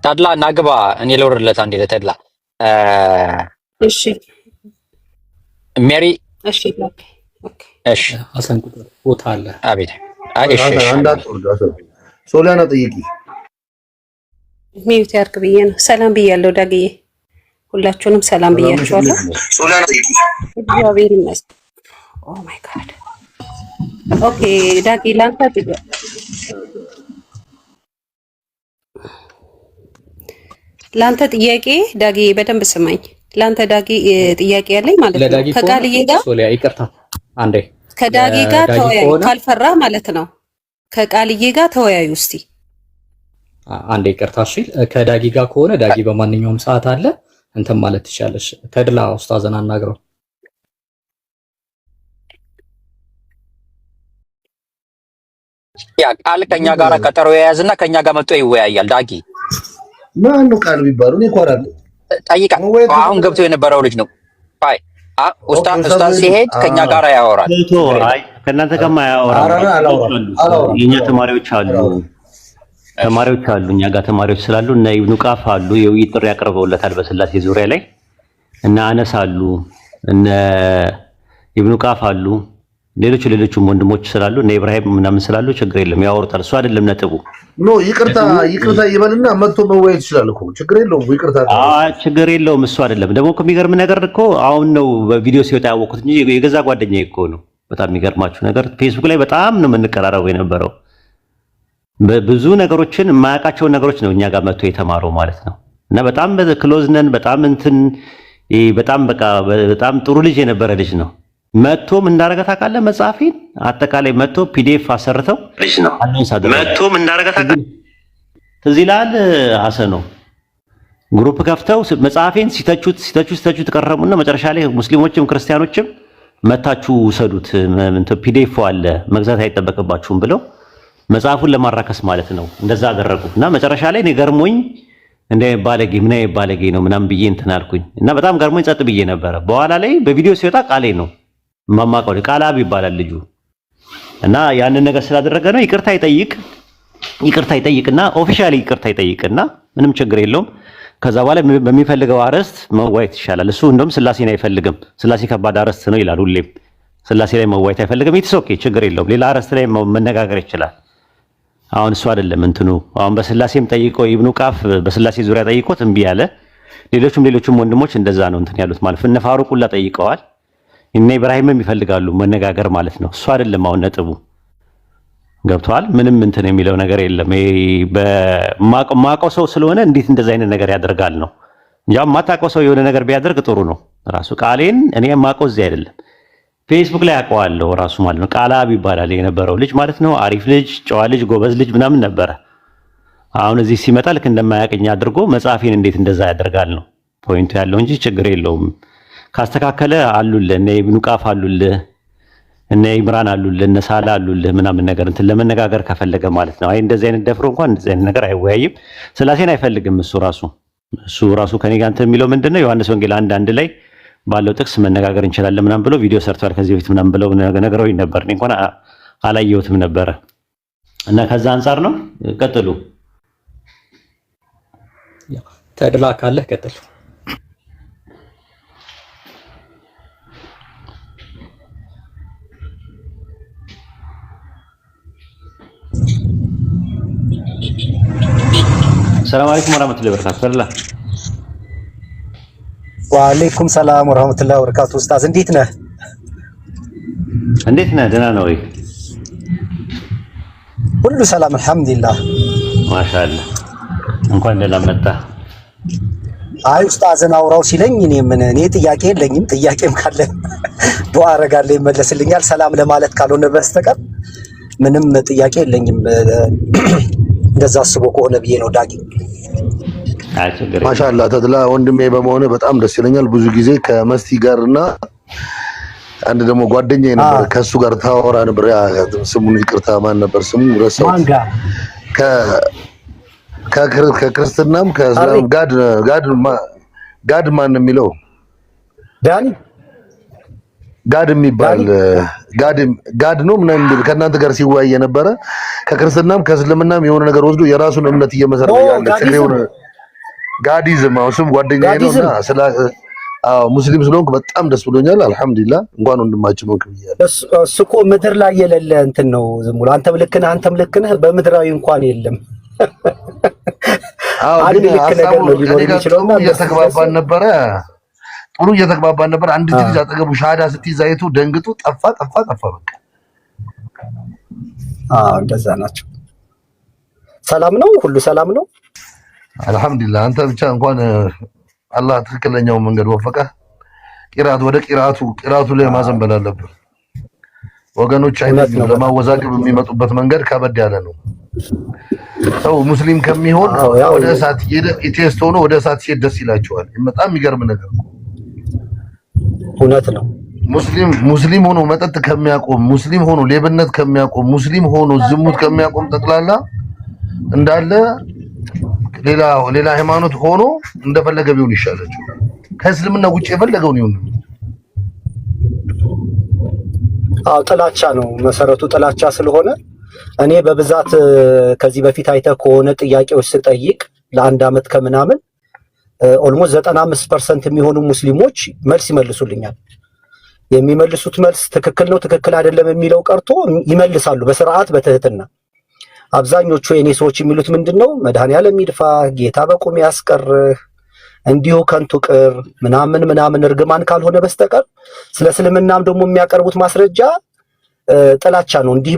ታድላ ናግባ እኔ ልወርድለት አንዴ ለተድላ እሺ ሜሪ እሺ ኦኬ ኦኬ እሺ ሐሰን ቁጥር ቦታ አለ አቤት እሺ አንዳት ወርዳሰ ሶሊያና ጠይቂ ሚዩት ያርግ ብዬ ነው። ሰላም ብያለሁ ዳግዬ፣ ሁላችሁንም ሰላም ብያችኋለሁ። ሶሊያና ጠይቂ እግዚአብሔር ይመስገን። ኦ ማይ ጋድ ኦኬ ዳጊ ላንተ ጥያቄ ዳጊ በደንብ ስማኝ። ላንተ ዳጊ ጥያቄ ያለኝ ማለት ነው። ከቃልዬ ጋር ሶሊያ ይቅርታ አንዴ ከዳጊ ጋር ተወያዩ፣ ካልፈራ ማለት ነው። ከቃልዬ ጋር ተወያዩ እስቲ አንዴ ይቅርታ። እሺ ከዳጊ ጋር ከሆነ ዳጊ በማንኛውም ሰዓት አለ እንትን ማለት ትችላለሽ። ተድላ ኡስታዝን አናግረው። ያ ቃል ከኛ ጋር ቀጠሮ የያዝና ከኛ ጋር መጥቶ ይወያያል። ዳጊ ማን ነው ቃል ቢባሉ እኔ ቆራል ጠይቃ አሁን ገብቶ የነበረው ልጅ ነው። አይ ኡስታዝ ሲሄድ ከኛ ጋር ያወራል። አይ ከእናንተ ጋር ማያወራል። የኛ ተማሪዎች አሉ እኛ ጋር ተማሪዎች ስላሉ እና ኢብኑ ቃፍ አሉ የውይይት ጥሪ ያቀርበውለታል በስላሴ ዙሪያ ላይ እና አነስ አሉ እነ ኢብኑ ቃፍ አሉ ሌሎችም ወንድሞች ስላሉ እና ኢብራሂም ምናምን ስላሉ ችግር የለም ያወሩታል። እሱ አይደለም ነጥቡ። ኖ ይቅርታ ይበልና መጥቶ መወያየት ይችላል እኮ ችግር የለውም። ይቅርታ ችግር የለውም። እሱ አይደለም ደግሞ እኮ የሚገርም ነገር እኮ አሁን ነው በቪዲዮ ሲወጣ ያወቅሁት እንጂ የገዛ ጓደኛዬ እኮ ነው። በጣም የሚገርማችሁ ነገር ፌስቡክ ላይ በጣም ነው የምንቀራረበው የነበረው። ብዙ ነገሮችን የማያውቃቸውን ነገሮች ነው እኛ ጋር መጥቶ የተማረው ማለት ነው። እና በጣም ክሎዝ ነን። በጣም በጣም ጥሩ ልጅ የነበረ ልጅ ነው። መጥቶም እንዳረገ ታውቃለህ መጽሐፌን አጠቃላይ መጥቶ ፒዲኤፍ አሰርተው ልጅ ነው መጥቶም እንዳረገ ታውቃለህ። እዚህ ላይ ሐሰን ነው ግሩፕ ከፍተው መጽሐፌን ሲተቹት ቀረሙና መጨረሻ ላይ ሙስሊሞችም ክርስቲያኖችም መታችሁ ውሰዱት ፒዲኤፍ አለ መግዛት አይጠበቅባችሁም ብለው መጽሐፉን ለማራከስ ማለት ነው እንደዛ አደረጉ። እና መጨረሻ ላይ እኔ ገርሞኝ እንደ ባለጌ ነው ምናምን ብዬ እንትን አልኩኝ እና በጣም ገርሞኝ ጸጥ ብዬ ነበረ። በኋላ ላይ በቪዲዮ ሲወጣ ቃሌ ነው ማማቀው ቃላብ ይባላል ልጁ እና ያንን ነገር ስላደረገ ነው ይቅርታ ይጠይቅና ኦፊሻሊ ይቅርታ ይጠይቅና ምንም ችግር የለውም። ከዛ በኋላ በሚፈልገው አርዕስት መዋየት ይሻላል። እሱ እንደውም ስላሴን አይፈልግም። ስላሴ ከባድ አርዕስት ነው ይላል ሁሌም። ስላሴ ላይ መዋየት አይፈልግም። ኢትስ ኦኬ ችግር የለውም። ሌላ አርዕስት ላይ መነጋገር ይችላል። አሁን እሱ አይደለም እንትኑ አሁን በስላሴም ጠይቆ ኢብኑ ቃፍ በስላሴ ዙሪያ ጠይቆት እምቢ ያለ ሌሎችም ወንድሞች እንደዛ ነው እንትን ያሉት ማለት እነ ፋሩቁላ ጠይቀዋል። እነ ኢብራሂምም ይፈልጋሉ መነጋገር ማለት ነው። እሱ አይደለም አሁን ነጥቡ ገብቷል። ምንም እንትን የሚለው ነገር የለም። በማቀው ሰው ስለሆነ እንዴት እንደዛ አይነት ነገር ያደርጋል ነው እንጂ ማታቀው ሰው የሆነ ነገር ቢያደርግ ጥሩ ነው። ራሱ ቃሌን እኔ ማቀው እዚህ አይደለም ፌስቡክ ላይ አውቀዋለሁ ራሱ ማለት ነው። ቃላብ ይባላል የነበረው ልጅ ማለት ነው። አሪፍ ልጅ፣ ጨዋ ልጅ፣ ጎበዝ ልጅ ምናምን ነበረ። አሁን እዚህ ሲመጣ ልክ እንደማያቀኝ አድርጎ መጽሐፌን እንዴት እንደዛ ያደርጋል ነው ፖይንቱ ያለው እንጂ ችግር የለውም። ካስተካከለ አሉልህ እነ ኢብኑ ቃፍ አሉልህ እነ ኢምራን አሉልህ እነ ሳላ አሉልህ ምናምን ነገር እንትን ለመነጋገር ከፈለገ ማለት ነው። አይ እንደዚህ አይነት ደፍሮ እንኳን እንደዚህ አይነት ነገር አይወያይም። ስላሴን አይፈልግም እሱ ራሱ ከኔ ጋር እንትን የሚለው ምንድነው ዮሐንስ ወንጌል 1:1 ላይ ባለው ጥቅስ መነጋገር እንችላለን ምናምን ብሎ ቪዲዮ ሰርቷል ከዚህ በፊት ምናምን ብለው ነገረውኝ ነበር። እኔ እንኳን አላየሁትም ነበረ እና ከዛ አንፃር ነው። ቀጥሉ ተድላ ካለህ ቀጥል። ሰላም አለይኩም ወራህመቱላሂ ወበረካቱ። ተድላ ወአለይኩም ሰላም ወራህመቱላሂ ወበረካቱ። ኡስታዝ እንዴት ነህ? ደህና ነው ወይ? ሁሉ ሰላም አልሐምዱሊላህ። ማሻአላህ እንኳን ደህና መጣ። አይ ኡስታዝን አውራው ሲለኝ እኔ ጥያቄ የለኝም። ጥያቄም ካለ ዱአ አረጋለሁ ይመለስልኛል። ሰላም ለማለት ካልሆነ በስተቀር ምንም ጥያቄ የለኝም። እንደዛ አስቦ ከሆነ ብዬ ነው ዳጊ። ማሻአላህ ተድላ ወንድሜ በመሆነ በጣም ደስ ይለኛል። ብዙ ጊዜ ከመስቲ ጋርና አንድ ደግሞ ጓደኛዬ ነበር ከሱ ጋር ታወራ ነበር። ያ ስሙን ይቅርታ ማን ነበር ስሙ ረሳው። ከክርስትናም ከእስላም ጋድ ማን የሚለው ጋድ የሚባል ጋድ ነው ምናምን የሚል ከእናንተ ጋር ሲወያይ ነበረ። ከክርስትናም ከእስልምናም የሆነ ነገር ወስዶ የራሱን እምነት እየመሰረተ ያለ ትግሬውን ጋዲዝም አውስም ጓደኛዬ ነውና ስለ ሙስሊም ስለሆንኩ በጣም ደስ ብሎኛል። አልሐምዱሊላህ እንኳን ወንድማችን ሆንክ ብያለሁ። እሱ እኮ ምድር ላይ የሌለ እንትን ነው። ዝም ብሎ አንተም ልክ ነህ በምድራዊ እንኳን የለም። ግን ሀሳቡ እየተግባባን ነበረ። ጥሩ እየተግባባን ነበር። አንድ ልጅ አጠገቡ ሻሃዳ ስትይዝ አይቶ ደንግጦ ጠፋ። በቃ እንደዛ ናቸው። ሰላም ነው፣ ሁሉ ሰላም ነው። አልሐምዱሊላህ። አንተ ብቻ እንኳን አላህ ትክክለኛውን መንገድ ወፈቀ። ወደ ቂራቱ ላይ ማዘንበል አለብን። ወገኖች አይደለም ለማወዛገብ የሚመጡበት መንገድ ከበድ ያለ ነው። ሰው ሙስሊም ከሚሆን ወደ እሳት ኢቴስት ሆኖ ወደ እሳት ሲሄድ ደስ ይላቸዋል። በጣም የሚገርም ነገር ነው። እውነት ነው። ሙስሊም ሆኖ መጠጥ ከሚያቆም፣ ሙስሊም ሆኖ ሌብነት ከሚያቆም፣ ሙስሊም ሆኖ ዝሙት ከሚያቆም ጠቅላላ እንዳለ ሌላ ሃይማኖት ሆኖ እንደፈለገ ቢሆን ይሻላቸው። ከእስልምና ውጭ የፈለገውን ይሁን። ጥላቻ ነው መሰረቱ፣ ጥላቻ ስለሆነ እኔ በብዛት ከዚህ በፊት አይተህ ከሆነ ጥያቄዎች ስጠይቅ ለአንድ አመት ከምናምን ኦልሞስት 95% የሚሆኑ ሙስሊሞች መልስ ይመልሱልኛል። የሚመልሱት መልስ ትክክል ነው ትክክል አይደለም የሚለው ቀርቶ ይመልሳሉ በስርዓት በትህትና። አብዛኞቹ የኔ ሰዎች የሚሉት ምንድነው መድኃኒዓለም ይድፋ፣ ጌታ በቁም ያስቀርህ፣ እንዲሁ ከንቱ ቅር ምናምን እርግማን ካልሆነ በስተቀር ስለ እስልምናም ደግሞ የሚያቀርቡት ማስረጃ ጥላቻ ነው። እንዲህ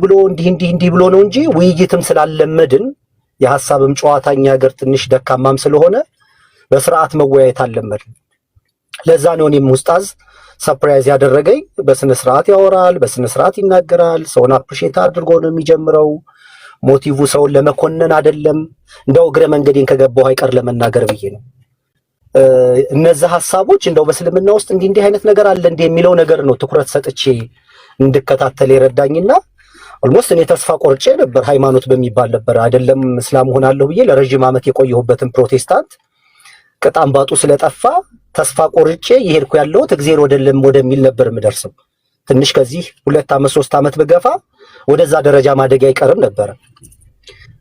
ብሎ ነው እንጂ ውይይትም ስላለመድን የሐሳብም ጨዋታኛ ሀገር ትንሽ ደካማም ስለሆነ በስርዓት መወያየት አለመድን። ለዛ ነው እኔም ኡስታዝ ሰርፕራይዝ ያደረገኝ። በስነ ስርዓት ያወራል፣ በስነ ስርዓት ይናገራል። ሰውን አፕሪሼት አድርጎ ነው የሚጀምረው። ሞቲቭ ሰውን ለመኮነን አይደለም። እንደው እግረ መንገዴን ከገባው አይቀር ለመናገር ብዬ ነው። እነዚህ ሐሳቦች እንደው በእስልምና ውስጥ እንዲህ አይነት ነገር አለ እንደ የሚለው ነገር ነው ትኩረት ሰጥቼ እንድከታተል የረዳኝና ኦልሞስት እኔ ተስፋ ቆርጬ ነበር። ሃይማኖት በሚባል ነበር አይደለም እስላም ሆናለሁ ብዬ ለረጅም ዓመት የቆየሁበትን ፕሮቴስታንት ቅጣም ባጡ ስለጠፋ ተስፋ ቆርጬ የሄድኩ ያለሁት እግዚአብሔር ወደሚል ነበር የምደርሰው። ትንሽ ከዚህ 2 ዓመት 3 ዓመት ብገፋ ወደዛ ደረጃ ማደግ አይቀርም ነበር።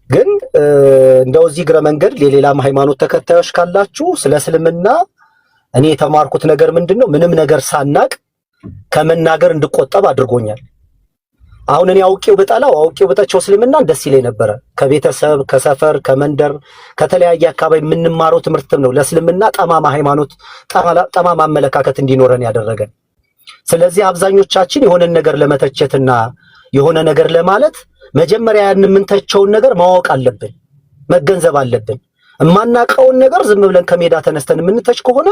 ግን እንደው እዚህ እግረ መንገድ ለሌላም ሃይማኖት ተከታዮች ካላችሁ ስለ እስልምና እኔ የተማርኩት ነገር ምንድነው ምንም ነገር ሳናቅ ከመናገር እንድቆጠብ አድርጎኛል። አሁን እኔ አውቄው በጣቸው እስልምና ደስ ይለኝ ነበረ። ከቤተሰብ ከሰፈር ከመንደር ከተለያየ አካባቢ የምንማረው ትምህርትም ነው ለእስልምና ጠማማ ሃይማኖት ጠማማ አመለካከት እንዲኖረን ያደረገን። ስለዚህ አብዛኞቻችን የሆነን ነገር ለመተቸትና የሆነ ነገር ለማለት መጀመሪያ ያን የምንተቸውን ነገር ማወቅ አለብን፣ መገንዘብ አለብን። የማናውቀውን ነገር ዝም ብለን ከሜዳ ተነስተን የምንተች ከሆነ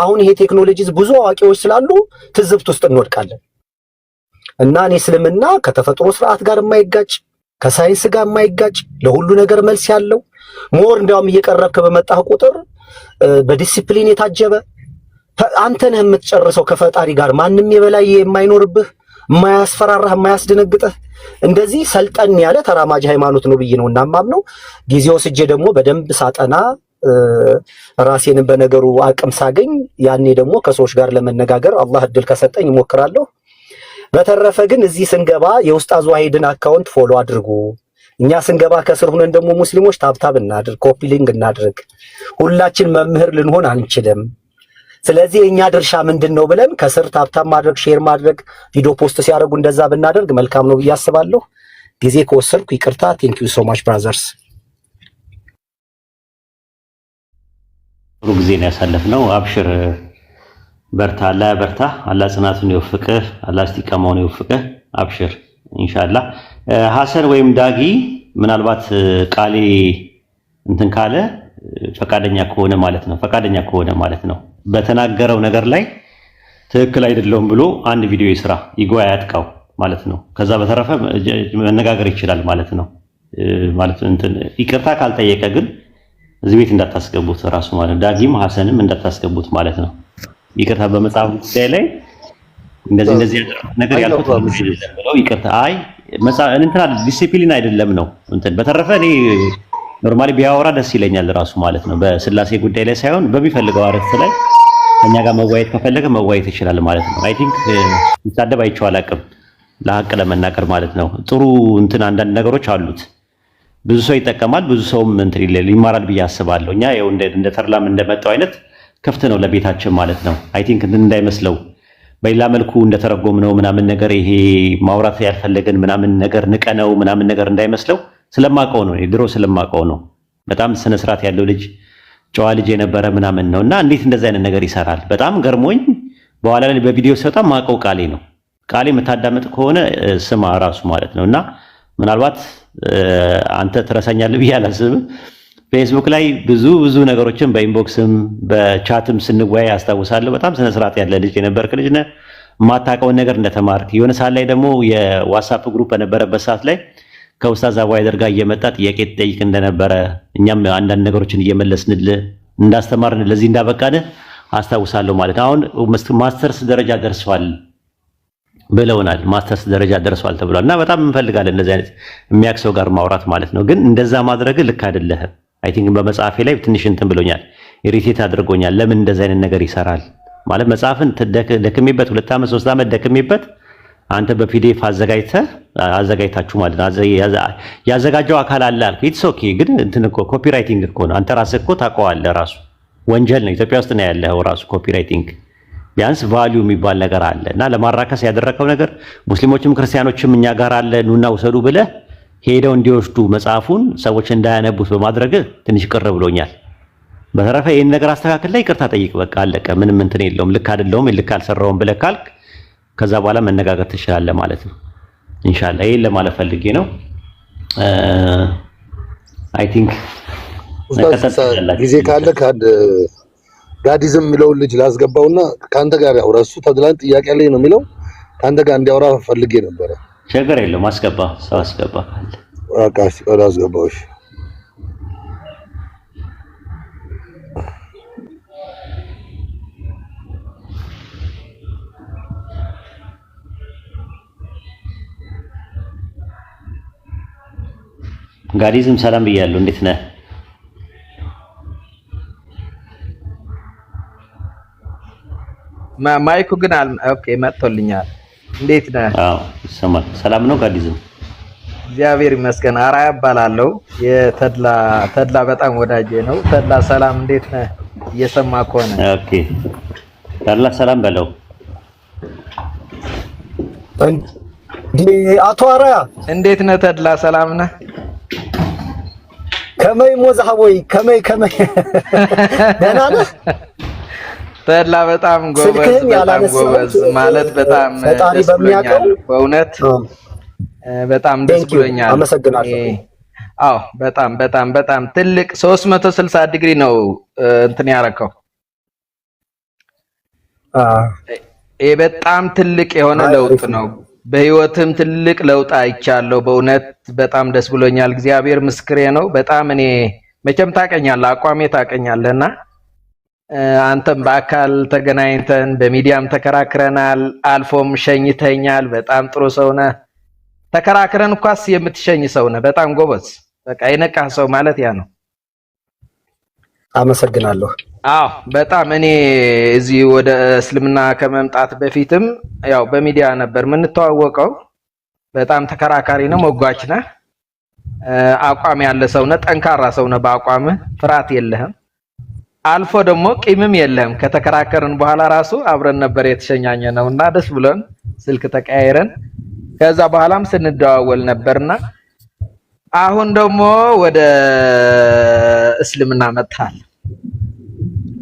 አሁን ይሄ ቴክኖሎጂዝ ብዙ አዋቂዎች ስላሉ ትዝብት ውስጥ እንወድቃለን። እና እኔ እስልምና ከተፈጥሮ ስርዓት ጋር የማይጋጭ ከሳይንስ ጋር የማይጋጭ ለሁሉ ነገር መልስ ያለው ሞር እንዲያውም እየቀረብክ በመጣህ ቁጥር በዲሲፕሊን የታጀበ አንተ ነህ የምትጨርሰው ከፈጣሪ ጋር ማንም የበላይ የማይኖርብህ የማያስፈራራህ የማያስደነግጥህ እንደዚህ ሰልጠን ያለ ተራማጅ ሃይማኖት ነው ብዬ ነው እና ማምነው። ጊዜው ስጄ ደግሞ በደንብ ሳጠና ራሴንም በነገሩ አቅም ሳገኝ ያኔ ደግሞ ከሰዎች ጋር ለመነጋገር አላህ እድል ከሰጠኝ እሞክራለሁ። በተረፈ ግን እዚህ ስንገባ የኡስታዝ ዋሂድን አካውንት ፎሎ አድርጉ። እኛ ስንገባ ከስር ሆነን ደግሞ ሙስሊሞች ታብታብ እናድርግ፣ ኮፒ ሊንክ እናድርግ። ሁላችን መምህር ልንሆን አንችልም። ስለዚህ የኛ ድርሻ ምንድነው ብለን ከስር ታብታብ ማድረግ፣ ሼር ማድረግ፣ ቪዲዮ ፖስት ሲያደርጉ እንደዛ ብናደርግ መልካም ነው ብዬ አስባለሁ። ጊዜ ከወሰድኩ ይቅርታ። ቴንክ ዩ ሶ ማች ብራዘርስ። ጥሩ ጊዜ ነው ያሳለፍነው። አብሽር፣ በርታ፣ አላህ በርታ፣ አላህ ጽናቱን ይወፍቅህ፣ አላህ እስቲቃማውን ይወፍቅህ። አብሽር ኢንሻአላህ። ሐሰን ወይም ዳጊ ምናልባት ቃሌ እንትን ካለ ፈቃደኛ ከሆነ ማለት ነው በተናገረው ነገር ላይ ትክክል አይደለም ብሎ አንድ ቪዲዮ ይስራ፣ ይጓ ያጥቃው ማለት ነው። ከዛ በተረፈ መነጋገር ይችላል ማለት ነው። እንትን ይቅርታ ካልጠየቀ ግን እዚህ ቤት እንዳታስገቡት ራሱ ማለት ዳጊም ሐሰንም እንዳታስገቡት ማለት ነው። ይቅርታ በመጽሐፍ ጉዳይ ላይ እንደዚህ ነገር ያልኩት ነው። ይቅርታ እንትን ዲሲፕሊን አይደለም ነው እንትን። በተረፈ እኔ ኖርማሊ ቢያወራ ደስ ይለኛል ራሱ ማለት ነው። በስላሴ ጉዳይ ላይ ሳይሆን በሚፈልገው አርዕስት ላይ ከኛ ጋር መወያየት ከፈለገ መወያየት ይችላል ማለት ነው። አይ ቲንክ ይሳደብ አይቼው አላውቅም ለሀቅ ለመናገር ማለት ነው። ጥሩ እንትን አንዳንድ ነገሮች አሉት ብዙ ሰው ይጠቀማል፣ ብዙ ሰውም እንትን ይማራል ብዬ አስባለሁ። እኛ ያው እንደ ተድላም እንደመጣው አይነት ክፍት ነው ለቤታችን ማለት ነው። አይ ቲንክ እንትን እንዳይመስለው በሌላ መልኩ እንደተረጎምነው ምናምን ነገር ይሄ ማውራት ያልፈለገን ምናምን ነገር ንቀነው ምናምን ነገር እንዳይመስለው ስለማውቀው ነው። ድሮ ስለማውቀው ነው። በጣም ስነ ስርዓት ያለው ልጅ ጨዋ ልጅ የነበረ ምናምን ነው እና እንዴት እንደዛ አይነት ነገር ይሰራል በጣም ገርሞኝ በኋላ ላይ በቪዲዮ ሲወጣ ማውቀው ቃሌ ነው። ቃሌ የምታዳምጥ ከሆነ ስማ ራሱ ማለት ነው። እና ምናልባት አንተ ትረሳኛለህ ብዬ አላስብም። ፌስቡክ ላይ ብዙ ነገሮችን በኢንቦክስም በቻትም ስንወያይ አስታውሳለሁ። በጣም ስነ ስርዓት ያለ ልጅ የነበርክ ልጅ ነህ። የማታውቀውን ነገር እንደተማርክ የሆነ ሰዓት ላይ ደግሞ የዋትስአፕ ግሩፕ በነበረበት ሰዓት ላይ ከኡስታዝ አቡ ሃይደር ጋር እየመጣ ጥያቄ ትጠይቅ እንደነበረ እኛም አንዳንድ ነገሮችን እየመለስንልህ እንዳስተማርን ለዚህ እንዳበቃን አስታውሳለሁ ማለት ነው። አሁን ማስተርስ ደረጃ ደርሷል ብለውናል። ማስተርስ ደረጃ ደርሷል ተብሏል እና በጣም እንፈልጋለን እንደዚህ አይነት የሚያውቅ ሰው ጋር ማውራት ማለት ነው። ግን እንደዛ ማድረግ ልክ አይደለህም። አይ ቲንክ በመጽሐፌ ላይ ትንሽ እንትን ብሎኛል፣ ኢሪቴት አድርጎኛል። ለምን እንደዚህ አይነት ነገር ይሰራል ማለት መጽሐፍን ደክሜበት 2 ዓመት 3 ዓመት ደክሜበት አንተ በፒዲኤፍ አዘጋጅታችሁ ማለት ነው። ያዘጋጀው አካል አለ አልኩ። ኢትስ ኦኬ። ግን እንትን እኮ ኮፒራይቲንግ እኮ ነው። አንተ ራስህ እኮ ታውቀዋለህ። ራሱ ወንጀል ነው። ኢትዮጵያ ውስጥ ነው ያለው ራሱ ኮፒራይቲንግ። ቢያንስ ቫልዩ የሚባል ነገር አለ እና ለማራከስ ያደረከው ነገር ሙስሊሞችም ክርስቲያኖችም እኛ ጋር አለ ኑና ውሰዱ ብለህ ሄደው እንዲወስዱ መጽሐፉን ሰዎች እንዳያነቡት በማድረግ ትንሽ ቅር ብሎኛል። በተረፈ ይሄን ነገር አስተካክል፣ ይቅርታ ጠይቅ። በቃ አለቀ። ምንም እንትን የለውም። ልክ አይደለሁም ልክ አልሰራሁም ብለህ ካልክ ከዛ በኋላ መነጋገር ትችላለህ ማለት ነው። ኢንሻአላህ ይሄን ለማለት ፈልጌ ነው። አይ ቲንክ ጊዜ ካለ ካድ ጋዲዝም የሚለውን ልጅ ላስገባውና ካንተ ጋር ያውራ። እሱ ተድላን ጥያቄ ላይ ነው የሚለው ካንተ ጋር እንዲያወራ ፈልጌ ነበረ። ችግር የለውም። አስገባ፣ ሰው አስገባ ካለ በቃ አስገባው። እሺ ጋዲዝም ሰላም ብያለሁ። እንዴት ነህ? ማይኩ ግን ኦኬ መጥቶልኛል። እንዴት ነህ? አዎ ይሰማል። ሰላም ነው ጋዲዝም? እግዚአብሔር ይመስገን። አራያ እባላለሁ። ተድላ በጣም ወዳጄ ነው። ተድላ ሰላም፣ እንዴት ነህ? እየሰማ ከሆነ ኦኬ። ተድላ ሰላም በለው። አቶ አራያ እንዴት ነህ? ተድላ ሰላም ነህ? ከመይ ሞዛሃቦይ ከመይ ደህና ነህ? ተድላ በጣም ጎበዝ ማለት በጣም ፈጣሪ በሚያውቀው በእውነት በጣም ደስ ብሎኛል። አመሰግናለሁ። አዎ በጣም ትልቅ 360 ዲግሪ ነው እንትን ያረከው። ይሄ በጣም ትልቅ የሆነ ለውጥ ነው። በህይወትም ትልቅ ለውጥ አይቻለሁ። በእውነት በጣም ደስ ብሎኛል። እግዚአብሔር ምስክሬ ነው። በጣም እኔ መቼም ታውቀኛለህ፣ አቋሜ ታውቀኛለህና አንተም በአካል ተገናኝተን በሚዲያም ተከራክረናል፣ አልፎም ሸኝተኛል። በጣም ጥሩ ሰው ነህ። ተከራክረን እንኳስ የምትሸኝ ሰው ነህ። በጣም ጎበዝ፣ በቃ የነቃህ ሰው ማለት ያ ነው። አመሰግናለሁ። አዎ በጣም እኔ እዚህ ወደ እስልምና ከመምጣት በፊትም ያው በሚዲያ ነበር የምንተዋወቀው። በጣም ተከራካሪ ነው፣ ሞጓች ነህ፣ አቋም ያለ ሰው ነህ፣ ጠንካራ ሰው ነህ። በአቋምህ ፍርሃት የለህም፣ አልፎ ደግሞ ቂምም የለህም። ከተከራከርን በኋላ ራሱ አብረን ነበር የተሸኛኘ ነውና ደስ ብሎን ስልክ ተቀያይረን ከዛ በኋላም ስንደዋወል ነበርና አሁን ደግሞ ወደ እስልምና መጥተሃል።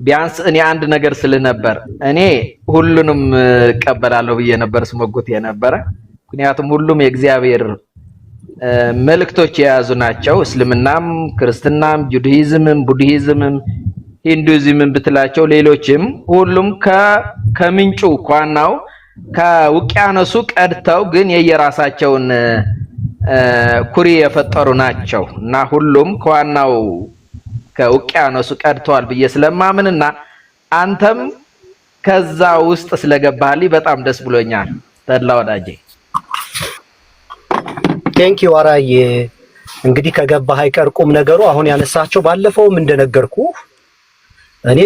ቢያንስ እኔ አንድ ነገር ስለነበር እኔ ሁሉንም እቀበላለሁ ብዬ ነበር ስሞግት የነበረ። ምክንያቱም ሁሉም የእግዚአብሔር መልእክቶች የያዙ ናቸው። እስልምናም፣ ክርስትናም፣ ጁዳይዝምም፣ ቡድሂዝምም፣ ሂንዱይዝምም ብትላቸው ሌሎችም ሁሉም ከምንጩ ከዋናው ከውቅያኖሱ ቀድተው ግን የየራሳቸውን ኩሪ የፈጠሩ ናቸው እና ሁሉም ከዋናው ከውቅያኖሱ ቀድተዋል ብዬ ስለማምንና አንተም ከዛ ውስጥ ስለገባህልኝ በጣም ደስ ብሎኛል። ተድላ ወዳጄ ቴንኪው አራዬ። እንግዲህ ከገባህ አይቀር ቁም ነገሩ አሁን ያነሳቸው ባለፈውም እንደነገርኩ እኔ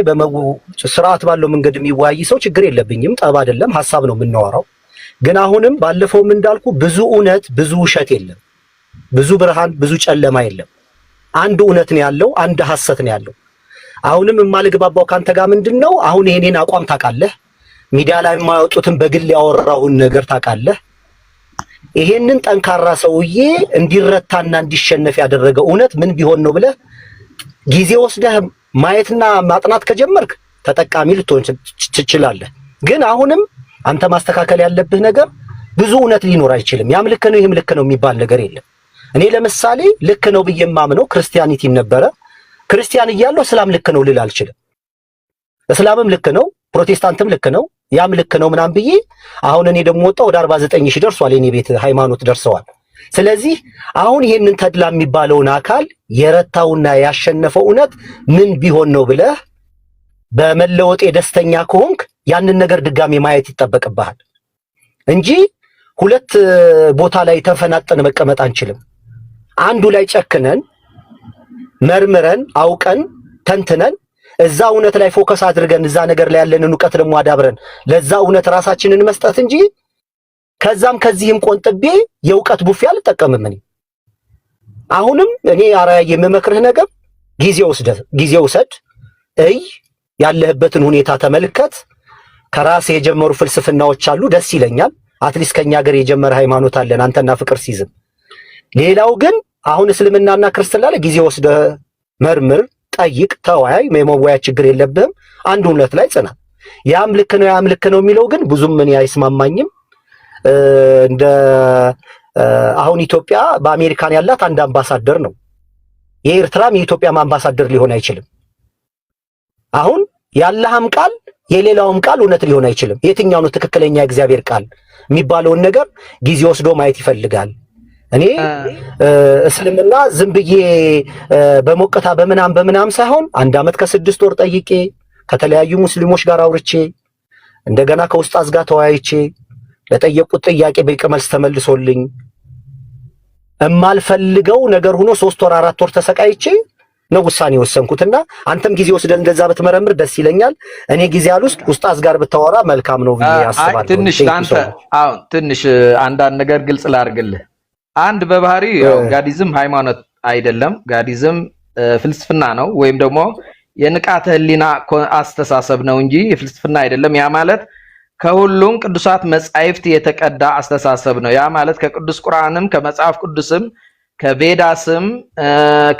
ስርዓት ባለው መንገድ የሚወያይ ሰው ችግር የለብኝም። ጠብ አይደለም፣ ሐሳብ ነው የምናወራው። ግን አሁንም ባለፈውም እንዳልኩ ብዙ እውነት ብዙ ውሸት የለም። ብዙ ብርሃን ብዙ ጨለማ የለም። አንድ እውነት ነው ያለው፣ አንድ ሐሰት ነው ያለው። አሁንም የማልግባባው ካንተ ጋር ምንድነው? አሁን የኔን አቋም ታውቃለህ፣ ሚዲያ ላይ የማያወጡትን በግል ያወራውን ነገር ታውቃለህ። ይሄንን ጠንካራ ሰውዬ እንዲረታና እንዲሸነፍ ያደረገው እውነት ምን ቢሆን ነው ብለህ ጊዜ ወስደህ ማየትና ማጥናት ከጀመርክ ተጠቃሚ ልትሆን ትችላለህ። ግን አሁንም አንተ ማስተካከል ያለብህ ነገር ብዙ እውነት ሊኖር አይችልም። ያም ልክ ነው ይህም ልክ ነው የሚባል ነገር የለም። እኔ ለምሳሌ ልክ ነው ብዬ የማምነው ክርስቲያኒቲን ነበረ። ክርስቲያን እያለሁ እስላም ልክ ነው ልል አልችልም። እስላምም ልክ ነው፣ ፕሮቴስታንትም ልክ ነው፣ ያም ልክ ነው ምናምን ብዬ አሁን እኔ ደግሞ ወጣ ወደ 49 ሺህ ደርሷል የኔ ቤት ሃይማኖት ደርሰዋል። ስለዚህ አሁን ይሄንን ተድላ የሚባለውን አካል የረታውና ያሸነፈው እውነት ምን ቢሆን ነው ብለህ በመለወጤ ደስተኛ ከሆንክ ያንን ነገር ድጋሚ ማየት ይጠበቅብሃል እንጂ ሁለት ቦታ ላይ ተፈናጠን መቀመጥ አንችልም። አንዱ ላይ ጨክነን መርምረን አውቀን ተንትነን እዛ እውነት ላይ ፎከስ አድርገን እዛ ነገር ላይ ያለንን ዕውቀት ደግሞ አዳብረን ለዛ እውነት ራሳችንን መስጠት እንጂ ከዛም ከዚህም ቆንጥቤ የዕውቀት ቡፌ አልጠቀምም። አሁንም እኔ አርአያ የምመክርህ ነገር ጊዜ ውሰድ፣ ያለህበትን ሁኔታ ተመልከት። ከራስ የጀመሩ ፍልስፍናዎች አሉ፣ ደስ ይለኛል። አትሊስት ከኛ ሀገር የጀመረ ሃይማኖት አለን አንተና ፍቅር ሲዝም። ሌላው ግን አሁን እስልምናና ክርስትና ላይ ጊዜ ወስደህ መርምር፣ ጠይቅ፣ ተወያይ። የመወያያ ችግር የለብህም። አንድ እውነት ላይ ጽና። ያም ልክ ነው ያም ልክ ነው የሚለው ግን ብዙም እኔ አይስማማኝም። እንደ አሁን ኢትዮጵያ በአሜሪካን ያላት አንድ አምባሳደር ነው። የኤርትራም የኢትዮጵያም አምባሳደር ሊሆን አይችልም። አሁን ያለህም ቃል የሌላውም ቃል እውነት ሊሆን አይችልም። የትኛው ነው ትክክለኛ የእግዚአብሔር ቃል የሚባለውን ነገር ጊዜ ወስዶ ማየት ይፈልጋል። እኔ እስልምና ዝም ብዬ በሞቀታ በምናም ሳይሆን 1 ዓመት ከ6 ወር ጠይቄ ከተለያዩ ሙስሊሞች ጋር አውርቼ እንደገና ከኡስታዝ ጋር ተወያይቼ ለጠየቁት ጥያቄ በቂ መልስ ተመልሶልኝ እማልፈልገው ነገር ሆኖ 3 ወር 4 ወር ተሰቃይቼ ነው ውሳኔ ወሰንኩትና አንተም ጊዜ ወስደን እንደዛ ብትመረምር ደስ ይለኛል። እኔ ጊዜ አልውስጥ ኡስታዝ ጋር ብታወራ መልካም ነው ብዬ አስባለሁ። ትንሽ አንተ አሁን ትንሽ አንዳንድ ነገር ግልጽ ላድርግልህ። አንድ በባህሪ ያው ጋዲዝም ሃይማኖት አይደለም፣ ጋዲዝም ፍልስፍና ነው ወይም ደግሞ የንቃተ ህሊና አስተሳሰብ ነው እንጂ ፍልስፍና አይደለም። ያ ማለት ከሁሉም ቅዱሳት መጻሕፍት የተቀዳ አስተሳሰብ ነው። ያ ማለት ከቅዱስ ቁርአንም ከመጽሐፍ ቅዱስም ከቬዳስም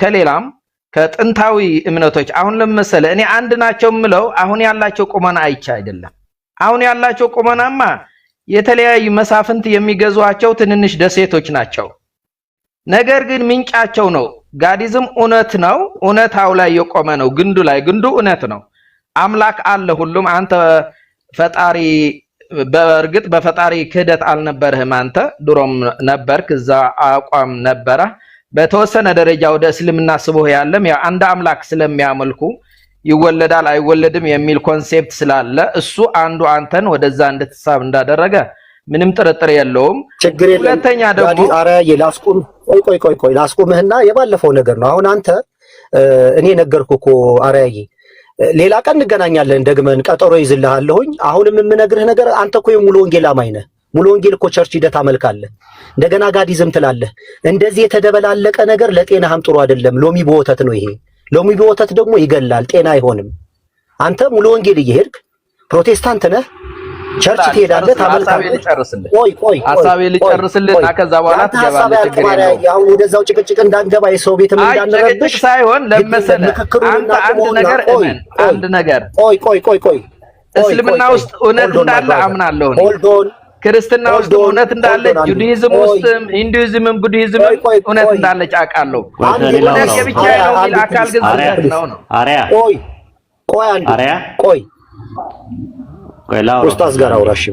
ከሌላም ከጥንታዊ እምነቶች አሁን ለምሳሌ እኔ አንድ ናቸው የምለው አሁን ያላቸው ቁመና አይቻ አይደለም። አሁን ያላቸው ቁመናማ የተለያዩ መሳፍንት የሚገዟቸው ትንንሽ ደሴቶች ናቸው። ነገር ግን ምንጫቸው ነው። ጋዲዝም እውነት ነው፣ እውነታው ላይ የቆመ ነው። ግንዱ እውነት ነው። አምላክ አለ ሁሉም። አንተ ፈጣሪ በእርግጥ በፈጣሪ ክህደት አልነበርህም። አንተ ድሮም ነበርክ፣ እዛ አቋም ነበረ። በተወሰነ ደረጃ ወደ እስልምና ስቦህ ያለም ያው አንድ አምላክ ስለሚያመልኩ ይወለዳል አይወለድም የሚል ኮንሴፕት ስላለ እሱ አንዱ አንተን ወደዛ እንድትሳብ እንዳደረገ ምንም ጥርጥር የለውም። ሁለተኛ ደግሞ ቆይ ላስቁምህና የባለፈው ነገር ነው። አሁን አንተ እኔ ነገርኩህ እኮ አርአያዬ፣ ሌላ ቀን እንገናኛለን፣ ደግመን ቀጠሮ ይዝልሃለሁኝ። አሁንም የምነግርህ ነገር አንተ እኮ የሙሉ ወንጌል አማኝ ነህ። ሙሉ ወንጌል እኮ ቸርች ሂደህ ታመልካለህ። እንደገና ጋዲዝም ትላለህ። እንደዚህ የተደበላለቀ ነገር ለጤናህም ጥሩ አይደለም። ሎሚ በወተት ነው ይሄ። ሎሚ በወተት ደግሞ ይገላል፣ ጤና አይሆንም። አንተ ሙሉ ወንጌል እየሄድክ ፕሮቴስታንት ነህ፣ ቸርች ትሄዳለህ፣ ታመልካለህ። ቆይ ሐሳቤ ልጨርስልህ እና ከዛ በኋላ ትገባለህ። ችግር የለውም። አሁን ወደዛው ጭቅጭቅ እንዳንገባ የሰው ቤትም እንዳንረብሽ ሳይሆን ለመሰለህ አንድ ነገር ቆይ እስልምና ውስጥ እውነት እንዳለ አምናለሁ ነው። ክርስትና ውስጥ እውነት እንዳለ፣ ጁዳይዝም ውስጥም ሂንዱይዝምም ቡድሂዝምም እውነት እንዳለ ጫቃለሁ። እውነት የብቻ ነው የሚል አካል ግን ስህተት ነው። አሪያ ኡስታዝ ጋር አውራሽ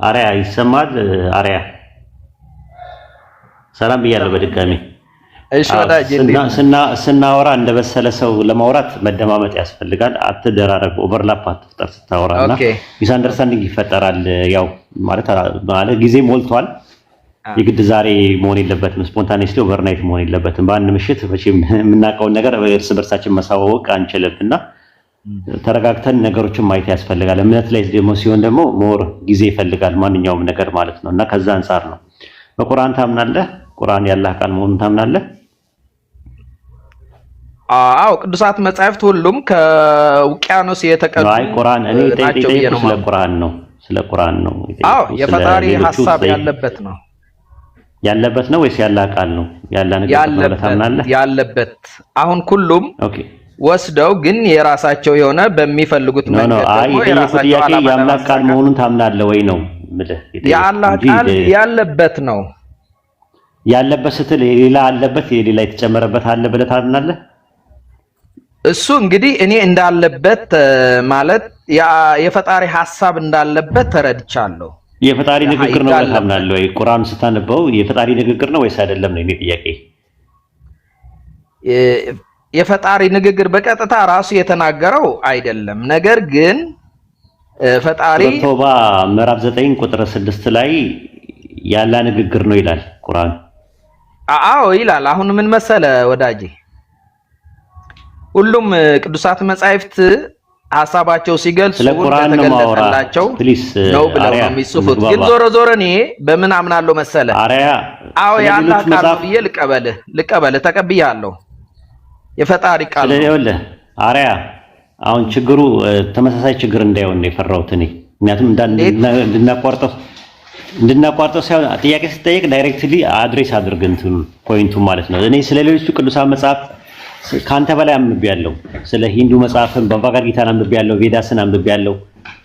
አሪያ ይሰማል። አሪያ ሰላም ብያለሁ በድጋሚ። ስናወራ እንደበሰለ ሰው ለማውራት መደማመጥ ያስፈልጋል። አትደራረግ፣ ኦቨርላፕ አትፍጠር ስታወራና ሚስ አንደርስታንዲንግ ይፈጠራል። ያው ማለት ጊዜ ሞልቷል። የግድ ዛሬ መሆን የለበትም። ስፖንታኔስሊ ኦቨርናይት መሆን የለበትም። በአንድ ምሽት የምናውቀውን ነገር እርስ በርሳችን ማሳወቅ አንችልምና ተረጋግተን ነገሮችን ማየት ያስፈልጋል። እምነት ላይ ደግሞ ሲሆን ደግሞ ሞር ጊዜ ይፈልጋል ማንኛውም ነገር ማለት ነውና ከዛ አንፃር ነው። በቁርአን ታምናለህ? ቁርአን ያላህ ቃል መሆኑን ታምናለህ? አዎ ቅዱሳት መጻሕፍት ሁሉም ከውቅያኖስ የተቀዱ አይ ቁርአን እኔ ጠይቄ ስለ ቁርአን ነው አዎ የፈጣሪ ሐሳብ ያለበት ነው ወይስ ያላህ ቃል ነው? ያላህ ነገር ታምናለህ? ያለበት አሁን ሁሉም ወስደው ግን የራሳቸው የሆነ በሚፈልጉት መንገድ ደግሞ የራሳቸው ያላህ ቃል መሆኑን ታምናለህ ወይ ነው ምልህ? ያላህ ቃል ያለበት ነው። ያለበት ስትል ሌላ አለበት ሌላ የተጨመረበት አለ ብለህ ታምናለህ? እሱ እንግዲህ እኔ እንዳለበት ማለት የፈጣሪ ሐሳብ እንዳለበት ተረድቻለሁ። የፈጣሪ ንግግር ነው ብለህ ታምናለህ ወይ? ቁርአን ስታነበው የፈጣሪ ንግግር ነው ወይስ አይደለም ነው የኔ ጥያቄ። የፈጣሪ ንግግር በቀጥታ ራሱ የተናገረው አይደለም። ነገር ግን ፈጣሪ ቶባ ምዕራፍ 9 ቁጥር 6 ላይ ያላ ንግግር ነው ይላል ቁርአን። አዎ ይላል። አሁን ምን መሰለ ወዳጄ፣ ሁሉም ቅዱሳት መጻሕፍት ሐሳባቸው ሲገልጹ እንደተገለጸላቸው ነው ብለው ነው የሚጽፉት። ግን ዞሮ ዞሮ እኔ በምን አምናለሁ መሰለ? አዎ ያላህ ቃል ብዬ ልቀበልህ ተቀብያለሁ። የፈጣሪ ቃል ነው ስለዚህ አሪያ አሁን ችግሩ ተመሳሳይ ችግር እንዳይሆን ነው የፈራሁት እኔ። ምክንያቱም እንድናቋርጠው ሳይሆን ጥያቄ ስትጠይቅ ዳይሬክትሊ አድሬስ አድርግ እንትኑ ፖይንቱ ማለት ነው። እኔ ስለሌሎቹ ቅዱሳን መጽሐፍ ካንተ በላይ አንብቤያለሁ። ስለ ሂንዱ መጽሐፍን በቫጋድ ጊታን አንብቤያለሁ፣ ቬዳስን አንብቤያለሁ፣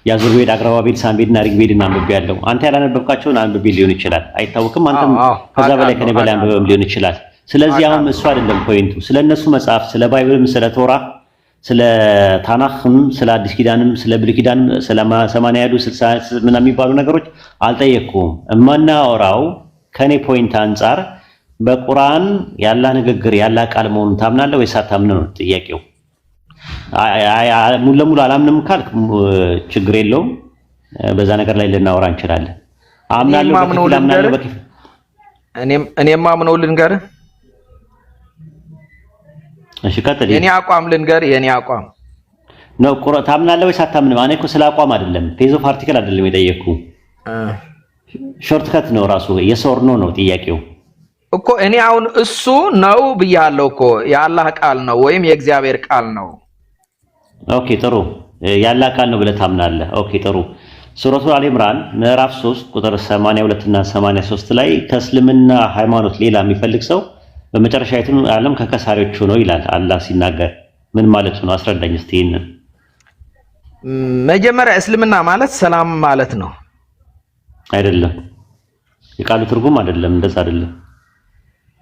ያዙርቬድ፣ አግረባቬድ፣ ሳምቬድና ሪግቬድን አንብቤያለሁ። አንተ ያላነበብካቸውን አንብቤ ሊሆን ይችላል አይታወቅም። አንተም ከዛ በላይ ከኔ በላይ አንብበም ሊሆን ይችላል። ስለዚህ አሁን እሱ አይደለም ፖይንቱ። ስለነሱ መጽሐፍ ስለ ባይብልም ስለ ቶራ ስለ ታናኽም ስለ አዲስ ኪዳንም ስለ ብሉይ ኪዳንም ስለ 80 60 ምናምን የሚባሉ ነገሮች አልጠየቅኩም። እማናወራው ከኔ ፖይንት አንፃር በቁርአን ያላ ንግግር ያላ ቃል መሆኑን ታምናለህ ወይስ አታምንም ነው ጥያቄው። ሙሉ ለሙሉ አላምንም ካልክ ችግር የለውም፣ በዛ ነገር ላይ ልናወራ እንችላለን። አምናለሁ በከፊል እኔም ማምነው ልንገርህ። እሺ ቀጥል። የኔ አቋም ልንገርህ። የኔ አቋም ነው ቁርአን ታምናለህ ወይስ አታምንም? እኔ እኮ ስለ አቋም አይደለም ፔዝ ኦፍ አርቲክል አይደለም የጠየቅኩ፣ ሾርት ከት ነው ራሱ የሶር ነው ጥያቄው እኮ። እኔ አሁን እሱ ነው ብያለሁ እኮ የአላህ ቃል ነው ወይም የእግዚአብሔር ቃል ነው። ኦኬ ጥሩ፣ የአላህ ቃል ነው ብለህ ታምናለህ። ኦኬ ጥሩ። ሱረቱ አሊ ኢምራን ምዕራፍ 3 ቁጥር 82 እና 83 ላይ ከእስልምና ሃይማኖት ሌላ የሚፈልግ ሰው በመጨረሻይቱ ዓለም ከከሳሪዎቹ ነው ይላል አላህ ሲናገር። ምን ማለት ነው? አስረዳኝ እስቲ ይሄንን። መጀመሪያ እስልምና ማለት ሰላም ማለት ነው አይደለም? የቃሉ ትርጉም አይደለም፣ እንደዛ አይደለም።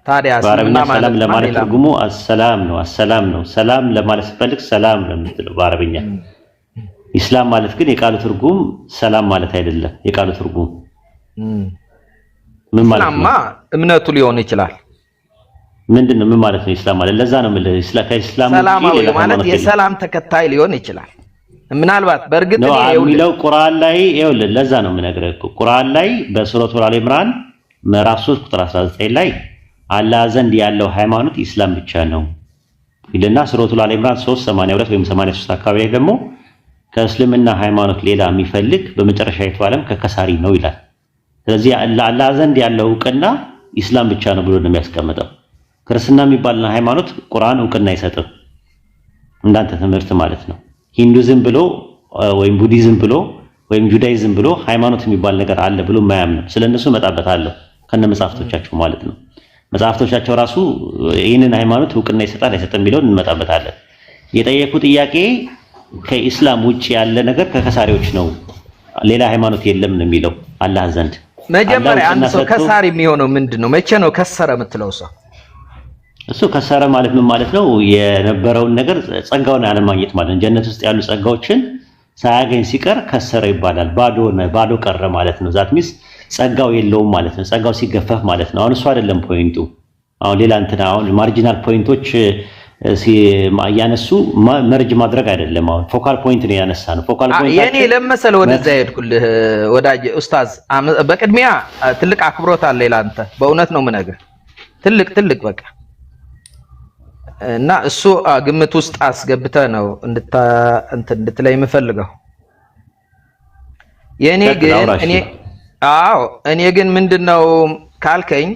ታዲያ በአረብኛ ሰላም ለማለት ትርጉሙ አሰላም ነው። አሰላም ነው። ሰላም ለማለት ስትፈልግ ሰላም ነው የምትለው በአረብኛ። ኢስላም ማለት ግን የቃሉ ትርጉም ሰላም ማለት አይደለም። የቃሉ ትርጉም ምን ማለት ነው? እምነቱ ሊሆን ይችላል። ምንድነው? ምን ማለት ነው ኢስላም ማለት? ለዛ ነው ማለት ከኢስላም ሰላማዊ ማለት የሰላም ተከታይ ሊሆን ይችላል። ምናልባት በእርግጥ ነው የሚለው ቁርአን ላይ ይኸውልህ፣ ለዛ ነው የምነግርህ እኮ ቁርአን ላይ በሱረቱ አሊ ኢምራን ምዕራፍ 3 ቁጥር 19 ላይ አላህ ዘንድ ያለው ሃይማኖት ኢስላም ብቻ ነው ይልና ሱረቱ አሊ ኢምራን 3:82 ወይም 83 አካባቢ ላይ ደግሞ ከእስልምና ሃይማኖት ሌላ የሚፈልግ በመጨረሻይቱ ዓለም ከከሳሪ ነው ይላል። ስለዚህ አላህ ዘንድ ያለው እውቅና ኢስላም ብቻ ነው ብሎ ነው የሚያስቀምጠው። ክርስትና የሚባልና ሃይማኖት ቁርአን እውቅና አይሰጥም፣ እንዳንተ ትምህርት ማለት ነው። ሂንዱይዝም ብሎ ወይም ቡዲዝም ብሎ ወይም ጁዳይዝም ብሎ ሃይማኖት የሚባል ነገር አለ ብሎ ማያምን። ስለነሱ መጣበታለሁ ከነ መጽሐፍቶቻቸው ማለት ነው። መጽሐፍቶቻቸው ራሱ ይህንን ሃይማኖት እውቅና ይሰጣል አይሰጥም የሚለውን እንመጣበታለን። የጠየቁ ጥያቄ ከኢስላም ውጪ ያለ ነገር ከከሳሪዎች ነው፣ ሌላ ሃይማኖት የለም ነው የሚለው አላህ ዘንድ። መጀመሪያ አንድ ሰው ከሳሪ የሚሆነው ምንድነው? መቼ ነው ከሰረ የምትለው ሰው? እሱ ከሰረ ማለት ምን ማለት ነው? የነበረውን ነገር ጸጋውን አለማግኘት ማለት ነው። ጀነት ውስጥ ያሉ ጸጋዎችን ሳያገኝ ሲቀር ከሰረ ይባላል። ባዶ ቀረ ማለት ነው። ዛት ሚስ ጸጋው የለውም ማለት ነው። ጸጋው ሲገፈፍ ማለት ነው። አሁን እሱ አይደለም ፖይንቱ። አሁን ሌላ እንትና አሁን ማርጂናል ፖይንቶች ያነሱ መርጅ ማድረግ አይደለም። አሁን ፎካል ፖይንት ነው ያነሳ ነው። ፎካል ፖይንት የኔ ለመሰለ ወደዛ ሄድኩልህ ወዳጅ ኡስታዝ። በቅድሚያ ትልቅ አክብሮት አለ ለአንተ፣ በእውነት ነው የምነግርህ። ትልቅ በቃ እና እሱ ግምት ውስጥ አስገብተህ ነው እንድትለይ የምፈልገው። እኔ ግን ምንድነው ካልከኝ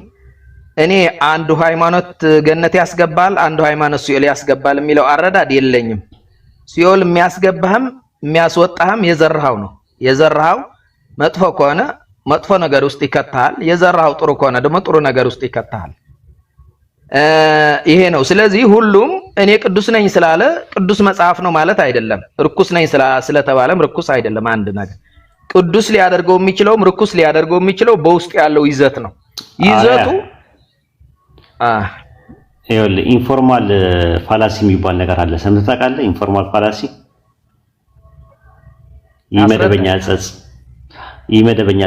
እኔ አንዱ ሃይማኖት ገነት ያስገባል፣ አንዱ ሃይማኖት ሲኦል ያስገባል የሚለው አረዳድ የለኝም። ሲኦል የሚያስገባህም የሚያስወጣህም የዘራኸው ነው። የዘራኸው መጥፎ ከሆነ መጥፎ ነገር ውስጥ ይከተሃል፣ የዘራኸው ጥሩ ከሆነ ደግሞ ጥሩ ነገር ውስጥ ይከተሃል። ይሄ ነው። ስለዚህ ሁሉም እኔ ቅዱስ ነኝ ስላለ ቅዱስ መጽሐፍ ነው ማለት አይደለም። ርኩስ ነኝ ስለተባለም ርኩስ አይደለም። አንድ ነገር ቅዱስ ሊያደርገው የሚችለውም ርኩስ ሊያደርገው የሚችለው በውስጥ ያለው ይዘት ነው። ይዘቱ ይኸውልህ ኢንፎርማል ፋላሲ የሚባል ነገር አለ። ሰምተህ ታውቃለህ? ኢንፎርማል ፋላሲ ኢመደበኛ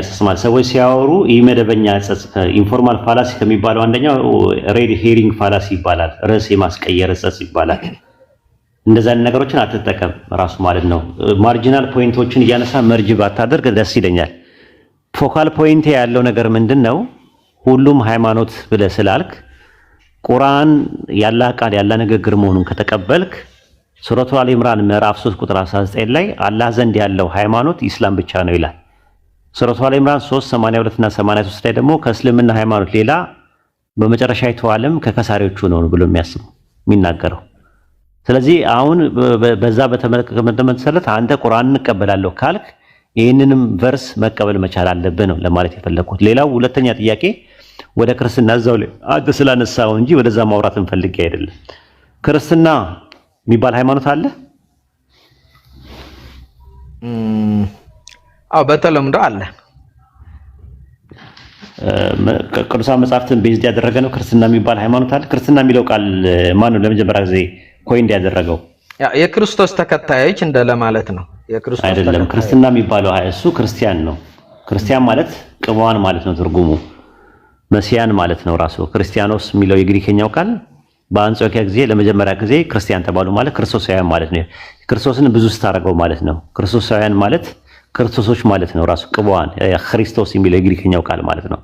ጸጽ ማለት ሰዎች ሲያወሩ ኢመደበኛ ጸጽ ኢንፎርማል ፋላሲ ከሚባለው አንደኛው ሬድ ሄሪንግ ፋላሲ ይባላል። ርዕስ የማስቀየር ጸጽ ይባላል። እንደዛ አይነት ነገሮችን አትጠቀም ራሱ ማለት ነው። ማርጂናል ፖይንቶችን እያነሳ መርጅ ባታደርግ ደስ ይለኛል። ፎካል ፖይንት ያለው ነገር ምንድነው? ሁሉም ሃይማኖት ብለህ ስላልክ ቁርአን ያላህ ቃል ያላህ ንግግር መሆኑን ከተቀበልክ ሱረቱ አሊ ኢምራን ምዕራፍ 3 ቁጥር 19 ላይ አላህ ዘንድ ያለው ሃይማኖት ኢስላም ብቻ ነው ይላል። ሱረቱ አሊ ኢምራን 3:82 እና 83 ላይ ደግሞ ከእስልምና ሃይማኖት ሌላ በመጨረሻይቱ ዓለም ከከሳሪዎቹ ነው ብሎ የሚናገረው። ስለዚህ አሁን በዛ በተመለከተ መሰረት አንተ ቁርአን እንቀበላለሁ ካልክ ይህንንም ቨርስ መቀበል መቻል አለብህ ነው ለማለት የፈለኩት። ሌላው ሁለተኛ ጥያቄ ወደ ክርስትና እዛው ላይ አንተ ስላነሳው እንጂ ወደዛ ማውራት እንፈልግ አይደለም። ክርስትና የሚባል ሃይማኖት አለ? አዎ በተለምዶ አለ። ቅዱሳን መጻሕፍትን ቤዝድ ያደረገ ነው ክርስትና የሚባል ሃይማኖት አለ? ክርስትና የሚለው ቃል ማን ነው ለመጀመሪያ ጊዜ ኮይን ያደረገው? የክርስቶስ ተከታዮች እንደለማለት ነው። የክርስቶስ አይደለም። ክርስትና የሚባለው እሱ ክርስቲያን ነው። ክርስቲያን ማለት ቅቡዓን ማለት ነው ትርጉሙ። መሲያን ማለት ነው ራሱ። ክርስቲያኖስ የሚለው የግሪከኛው ቃል በአንጾኪያ ጊዜ ለመጀመሪያ ጊዜ ክርስቲያን ተባሉ ማለት ክርስቶሳውያን ማለት ነው። ክርስቶስን ብዙ ስታደርገው ማለት ነው። ክርስቶሳውያን ማለት ክርስቶሶች ማለት ነው ራሱ። ቅቡዓን ክርስቶስ የሚለው የግሪከኛው ቃል ማለት ነው።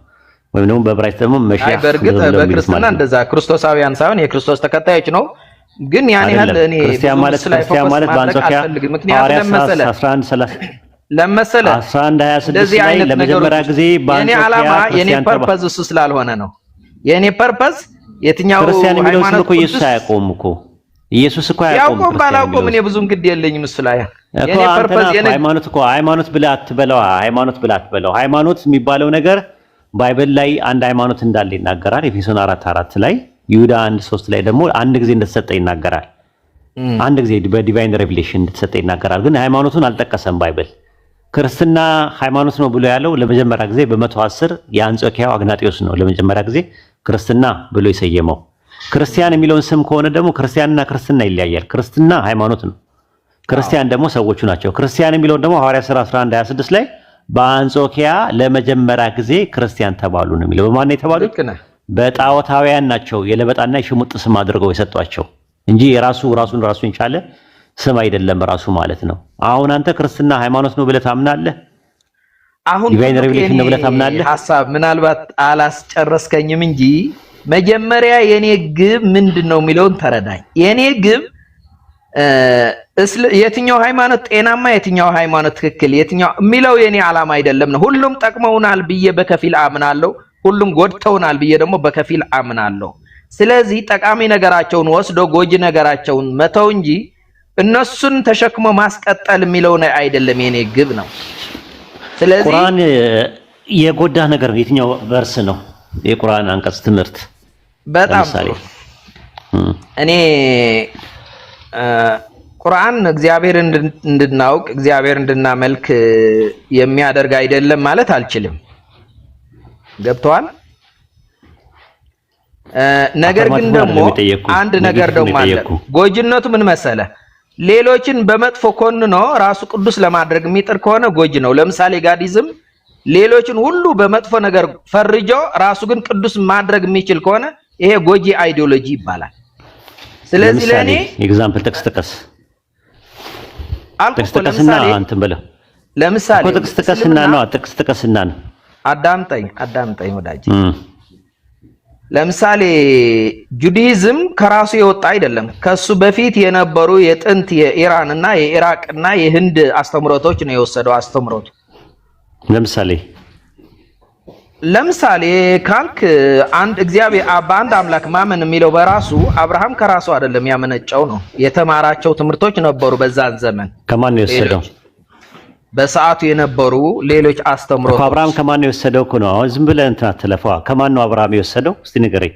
ወይም ደግሞ በዕብራይስጥ ደግሞ መሺህ። በእርግጥ በክርስትና እንደዛ ክርስቶሳውያን ሳይሆን የክርስቶስ ተከታዮች ነው። ግን ያን ያህል እኔ ክርስቲያን ማለት በአንጾኪያ ምክንያቱም ለመሰለ 11:26 ላይ ለመጀመሪያ ጊዜ በአንጾኪያ የኔ ፐርፐዝ እሱ ስላልሆነ ነው። የኔ ፐርፐዝ የትኛው ክርስቲያን የሚለው ስም እኮ ኢየሱስ አያውቀውም እኮ ኢየሱስ እኮ አያውቀውም። ያውቀው ባላውቀው እኔ ብዙም ግድ የለኝም እሱ ላይ። የኔ ፐርፐዝ ሃይማኖት ብለህ አትበለው። ሃይማኖት የሚባለው ነገር ባይብል ላይ አንድ ሃይማኖት እንዳለ ይናገራል። ኤፌሶን 4:4 ላይ ይሁዳ 1:3 ላይ ደግሞ አንድ ጊዜ እንደተሰጠ ይናገራል። አንድ ጊዜ በዲቫይን ሬቪሌሽን እንደተሰጠ ይናገራል። ግን ሃይማኖቱን አልጠቀሰም ባይብል። ክርስትና ሃይማኖት ነው ብሎ ያለው ለመጀመሪያ ጊዜ በ110 የአንጾኪያው አግናጢዮስ ነው ለመጀመሪያ ጊዜ ክርስትና ብሎ የሰየመው። ክርስቲያን የሚለውን ስም ከሆነ ደግሞ ክርስቲያንና ክርስትና ይለያያል። ክርስትና ሃይማኖት ነው፣ ክርስቲያን ደግሞ ሰዎቹ ናቸው። ክርስቲያን የሚለውን ደግሞ ሐዋርያት ሥራ 11:26 ላይ በአንጾኪያ ለመጀመሪያ ጊዜ ክርስቲያን ተባሉ ነው የሚለው። በማን ነው የተባሉት? በጣዖታውያን ናቸው። የለበጣና የሽሙጥ ስም አድርገው የሰጧቸው እንጂ ራሱን የቻለ ስም አይደለም ራሱ ማለት ነው። አሁን አንተ ክርስትና ሃይማኖት ነው ብለህ ታምናለህ? አሁን ዲቫይን ሬቪሌሽን ነው ብለህ ታምናለህ? ሐሳብ ምናልባት አላስጨረስከኝም እንጂ መጀመሪያ የኔ ግብ ምንድነው የሚለውን ተረዳኝ። የኔ ግብ የትኛው ሃይማኖት ጤናማ፣ የትኛው ሃይማኖት ትክክል፣ የትኛው የሚለው የኔ ዓላማ አይደለም ነው። ሁሉም ጠቅመውናል ብዬ በከፊል አምናለሁ፣ ሁሉም ጎድተውናል ብዬ ደግሞ በከፊል አምናለሁ። ስለዚህ ጠቃሚ ነገራቸውን ወስዶ ጎጂ ነገራቸውን መተው እንጂ እነሱን ተሸክሞ ማስቀጠል የሚለው አይደለም የኔ ግብ ነው። ስለዚህ ቁርአን የጎዳ ነገር የትኛው ቨርስ ነው? የቁርአን አንቀጽ ትምህርት በጣም እኔ ቁርአን እግዚአብሔር እንድናውቅ እግዚአብሔር እንድናመልክ የሚያደርግ አይደለም ማለት አልችልም። ገብቷል? ነገር ግን ደግሞ አንድ ነገር ደግሞ አለ። ጎጅነቱ ምን መሰለ? ሌሎችን በመጥፎ ኮንኖ ራሱ ቅዱስ ለማድረግ የሚጥር ከሆነ ጎጅ ነው። ለምሳሌ ጋዲዝም ሌሎችን ሁሉ በመጥፎ ነገር ፈርጆ ራሱ ግን ቅዱስ ማድረግ የሚችል ከሆነ ይሄ ጎጂ አይዲዮሎጂ ይባላል። ስለዚህ ለኔ ኤግዛምፕል ተከስተከስ አልኩ። ለምሳሌ ተከስተከስና ነው። አዳምጠኝ ወዳጅ። ለምሳሌ ጁዲዝም ከራሱ የወጣ አይደለም። ከሱ በፊት የነበሩ የጥንት የኢራን እና የኢራቅ እና የህንድ አስተምሮቶች ነው የወሰደው አስተምሮቱ። ለምሳሌ ለምሳሌ ካልክ አንድ እግዚአብሔር በአንድ አምላክ ማመን የሚለው በራሱ አብርሃም ከራሱ አይደለም ያመነጨው ነው። የተማራቸው ትምህርቶች ነበሩ በዛን ዘመን። ከማን ነው የወሰደው? በሰዓቱ የነበሩ ሌሎች አስተምሮቶች። አብርሃም ከማን ነው የወሰደው እኮ ነው። አሁን ዝም ብለህ እንትን አትለፋ። ከማን ነው አብርሃም የወሰደው? እስቲ ንገረኝ።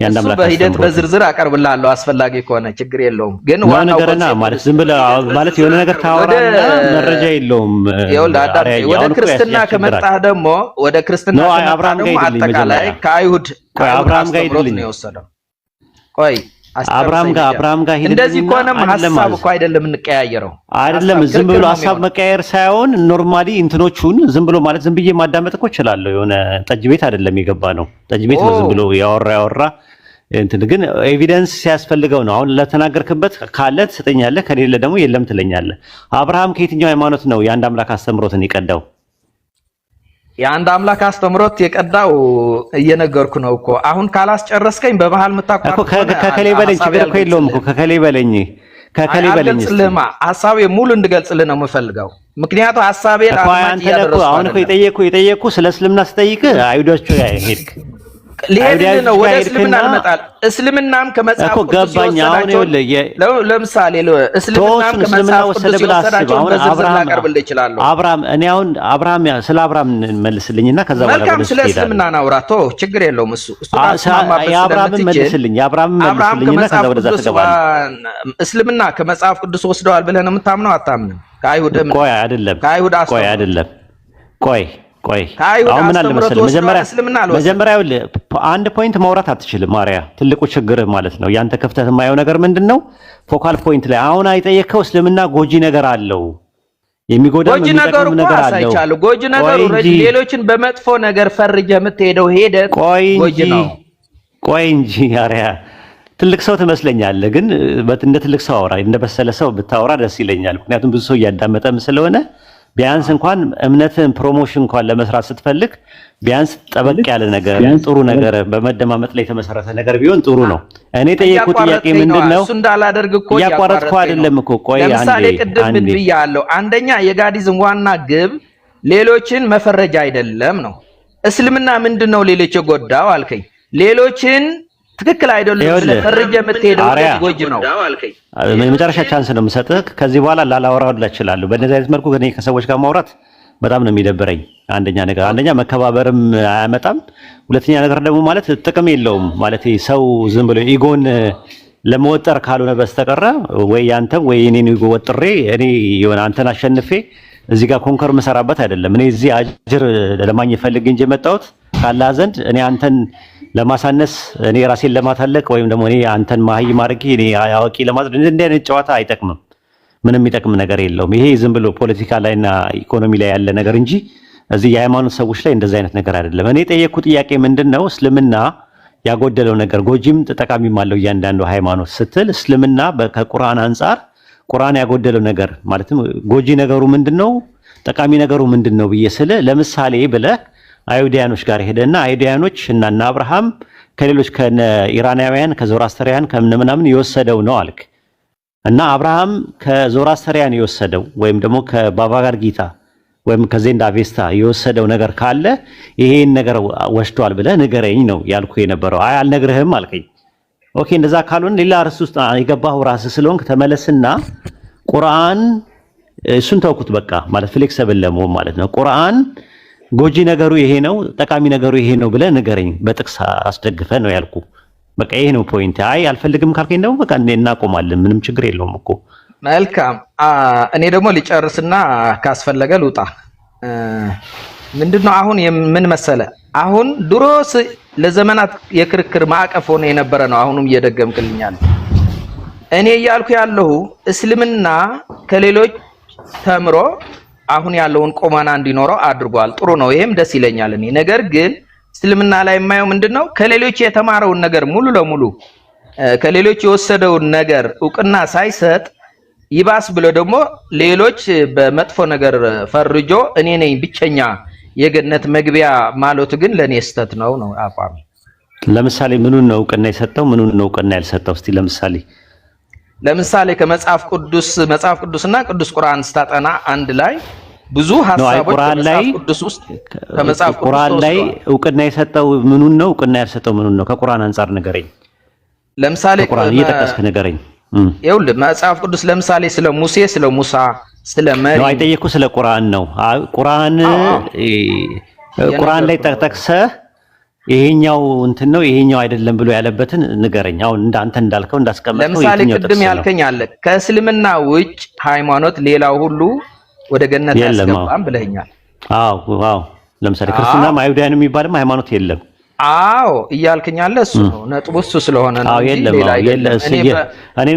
ያንተ አምላክ በሂደት በዝርዝር አቀርብልሃለሁ አስፈላጊ ከሆነ ችግር የለውም። ግን ዋናው ነገርና ማለት ዝም ብለህ ማለት የሆነ ነገር ታወራና መረጃ የለውም። ወደ ክርስትና ከመጣህ ደግሞ ወደ ክርስትና ከመጣህ ደግሞ አጠቃላይ ከአይሁድ አብርሃም ጋር ይደልኝ ነው የወሰደው። ቆይ አብርሃም ጋር ሄደ። እንደዚህ ከሆነም ሐሳብ እኮ አይደለም እንቀያየረው። አይደለም ዝም ብሎ ሐሳብ መቀያየር ሳይሆን ኖርማሊ እንትኖቹን ዝም ብሎ ማለት ዝም ብዬ ማዳመጥ እኮ እችላለሁ። የሆነ ጠጅ ቤት አይደለም የገባ ነው። ጠጅ ቤት ነው ዝም ብሎ ያወራ እንትን ግን ኤቪደንስ ሲያስፈልገው ነው። አሁን ለተናገርክበት ካለ ትሰጠኛለህ፣ ከሌለ ደግሞ የለም ትለኛለህ። አብርሃም ከየትኛው ሃይማኖት ነው የአንድ አምላክ አስተምሮትን የቀዳው? የአንድ አምላክ አስተምሮት የቀዳው እየነገርኩ ነው እኮ። አሁን ካላስጨረስከኝ በመሃል የምታቋርጥ ከከሌ በለኝ ችግር እኮ የለውም እኮ ከከሌ በለኝ ሐሳቤ ሙሉ እንድገልጽልህ ነው የምፈልገው። ምክንያቱም ሐሳቤን አንተ እኮ አሁን እኮ የጠየኩ ስለ እስልምና ስጠይቅ አይሁዶቹ ሄድክ ሊሄድ ነው ወደ እስልምና ልመጣል። እስልምናም ከመጽሐፍ ቅዱስ ገባኝ። አሁን ለምሳሌ እስልምናም ከመጽሐፍ ቅዱስ ወሰዳቸው በዝርዝር ላቀርብልህ እችላለሁ። አብርሃም ስለ አብርሃም መልስልኝና ከዛ በኋላ መልካም ስለ እስልምና ናውራቶ ችግር የለውም። እሱ የአብርሃምን መልስልኝና ከዛ ወደዛ ተገባለህ። እስልምና ከመጽሐፍ ቅዱስ ወስደዋል ብለህ ነው የምታምነው? አታምንም? ከአይሁድ ቆይ አሁን ምን አለ መሰለህ፣ መጀመሪያ አንድ ፖይንት ማውራት አትችልም። ማርያ ትልቁ ችግር ማለት ነው ያንተ ክፍተት የማየው ነገር ምንድነው? ፎካል ፖይንት ላይ አሁን አይጠየከው እስልምና ጎጂ ነገር አለው፣ የሚጎዳም የሚጠቅም ነገር አለው። ጎጂ ነገሩ ሌሎችን በመጥፎ ነገር ፈርጀህ የምትሄደው ሄደህ ጎጂ ነው። ቆይ እንጂ አርያ ትልቅ ሰው ትመስለኛለህ፣ ግን እንደ ትልቅ ሰው አውራ፣ እንደ በሰለ ሰው ብታወራ ደስ ይለኛል። ምክንያቱም ብዙ ሰው እያዳመጠም ስለሆነ ቢያንስ እንኳን እምነትን ፕሮሞሽን እንኳን ለመስራት ስትፈልግ ቢያንስ ጠበቅ ያለ ነገር ጥሩ ነገር በመደማመጥ ላይ የተመሰረተ ነገር ቢሆን ጥሩ ነው። እኔ ጠየቁት ጥያቄ ምንድነው? እሱ እንዳላደርግ እኮ ያቋረጥኩ አይደለም እኮ። ቆይ ለምሳሌ ቅድም ምን ብያለሁ? አንደኛ የጋዲዝም ዋና ግብ ሌሎችን መፈረጃ አይደለም ነው። እስልምና ምንድነው ሌሎች የጎዳው አልከኝ። ሌሎችን ትክክል አይደለም ስለፈረጀ የምትሄደው ጎጂ ነው አልከኝ። የመጨረሻ ቻንስ ነው የምሰጥህ። ከዚህ በኋላ ላላወራው እችላለሁ። በእነዚህ አይነት መልኩ ግን ከሰዎች ጋር ማውራት በጣም ነው የሚደብረኝ። አንደኛ መከባበርም አያመጣም። ሁለተኛ ነገር ደግሞ ማለት ጥቅም የለውም ማለት ሰው ዝም ብሎ ኢጎን ለመወጠር ካልሆነ በስተቀረ ወይ ያንተ ወይ እኔን ኢጎ ወጥሬ እኔ የሆነ አንተን አሸንፌ እዚህ ጋር ኮንከር መሰራበት አይደለም። እኔ እዚህ አጅር ለማግኘት ፈልጌ እንጂ የመጣሁት ካላህ ዘንድ እኔ አንተን ለማሳነስ እኔ ራሴን ለማታለቅ ወይም ደግሞ እኔ አንተን ማህይ ማድረግ እኔ አዋቂ ለማድረግ እንደ አይነት ጨዋታ አይጠቅምም። ምንም የሚጠቅም ነገር የለውም። ይሄ ዝም ብሎ ፖለቲካ ላይና ኢኮኖሚ ላይ ያለ ነገር እንጂ እዚህ የሃይማኖት ሰዎች ላይ እንደዛ አይነት ነገር አይደለም። እኔ ጠየቅኩ ጥያቄ ምንድነው? እስልምና ያጎደለው ነገር ጎጂም ጠቃሚም አለው እያንዳንዱ ሃይማኖት ስትል እስልምና ከቁርአን አንፃር ቁርአን ያጎደለው ነገር ማለትም ጎጂ ነገሩ ምንድነው? ጠቃሚ ነገሩ ምንድነው ብዬ ስለ ለምሳሌ ብለህ አይሁዳኖች ጋር ሄደና አይሁዳኖች እና አብርሃም ከሌሎች ከኢራናውያን ከዞራስተሪያን ከምናምን የወሰደው ነው አልክ እና አብርሃም ከዞራስተሪያን የወሰደው ወይም ደግሞ ከባቫጋር ጊታ ወይም ከዜንዳ ቬስታ የወሰደው ነገር ካለ ይሄን ነገር ወስዷል ብለህ ንገረኝ ነው ያልኩ የነበረው። አይ አልነግርህም አልከኝ። ኦኬ እንደዛ ካልሆነ ሌላ ርዕስ ውስጥ የገባው ራስህ ስለሆንክ ተመለስና ቁርአን እሱን ተውኩት በቃ ማለት ፍሌክሲብል ለመሆን ማለት ነው። ቁርአን ጎጂ ነገሩ ይሄ ነው፣ ጠቃሚ ነገሩ ይሄ ነው ብለህ ንገረኝ፣ በጥቅስ አስደግፈህ ነው ያልኩ። በቃ ይሄ ነው ፖይንት። አይ አልፈልግም ካልከኝ ደግሞ በቃ እናቆማለን፣ ምንም ችግር የለውም እኮ። መልካም እኔ ደግሞ ሊጨርስና ካስፈለገ ልውጣ። ምንድነው አሁን ምን መሰለ፣ አሁን ድሮ ለዘመናት የክርክር ማዕቀፍ ሆነ የነበረ ነው። አሁንም እየደገምክልኛል። እኔ እያልኩ ያለሁ እስልምና ከሌሎች ተምሮ አሁን ያለውን ቆማና እንዲኖረው አድርጓል። ጥሩ ነው፣ ይሄም ደስ ይለኛል እኔ። ነገር ግን እስልምና ላይ የማየው ምንድነው ከሌሎች የተማረውን ነገር ሙሉ ለሙሉ ከሌሎች የወሰደውን ነገር እውቅና ሳይሰጥ ይባስ ብሎ ደግሞ ሌሎች በመጥፎ ነገር ፈርጆ እኔ ነኝ ብቸኛ የገነት መግቢያ ማለቱ ግን ለኔ ስህተት ነው አቋሚ። ለምሳሌ ምኑን ነው እውቅና የሰጠው ምኑን ነው እውቅና ያልሰጠው? እስቲ ለምሳሌ ከመጽሐፍ ቅዱስና ቅዱስ ቁርአን ስታጠና አንድ ላይ ብዙ ሐሳቦች ቁርአን ላይ ቅዱስ ውስጥ ከመጽሐፍ ቅዱስ ቁርአን ላይ እውቅና የሰጠው ምኑን ነው? እውቅና ያልሰጠው ምኑን ነው? ከቁርአን አንፃር ንገረኝ። ለምሳሌ ቁርአን እየጠቀስክ ንገረኝ። ይኸውልህ መጽሐፍ ቅዱስ ለምሳሌ ስለ ሙሴ፣ ስለ ሙሳ፣ ስለ መሪ ነው አይጠየቁ። ስለ ቁርአን ነው። ቁርአን ላይ ጠቅሰህ ይሄኛው እንትን ነው ይሄኛው አይደለም ብሎ ያለበትን ንገረኝ። አሁን እንዳንተ እንዳልከው እንዳስቀመጥከው ለምሳሌ ቅድም ያልከኝ አለ ከእስልምና ውጭ ሃይማኖት ሌላው ሁሉ ወደ ገነት ያስገባም ብለኛል። አዎ ለምሳሌ ክርስትናም አይሁዳውያን የሚባልም ሃይማኖት የለም። አዎ እያልከኝ አለ እሱ ነው ነጥቡ፣ እሱ ስለሆነ ነው እንጂ ሌላ አይደለም። እኔ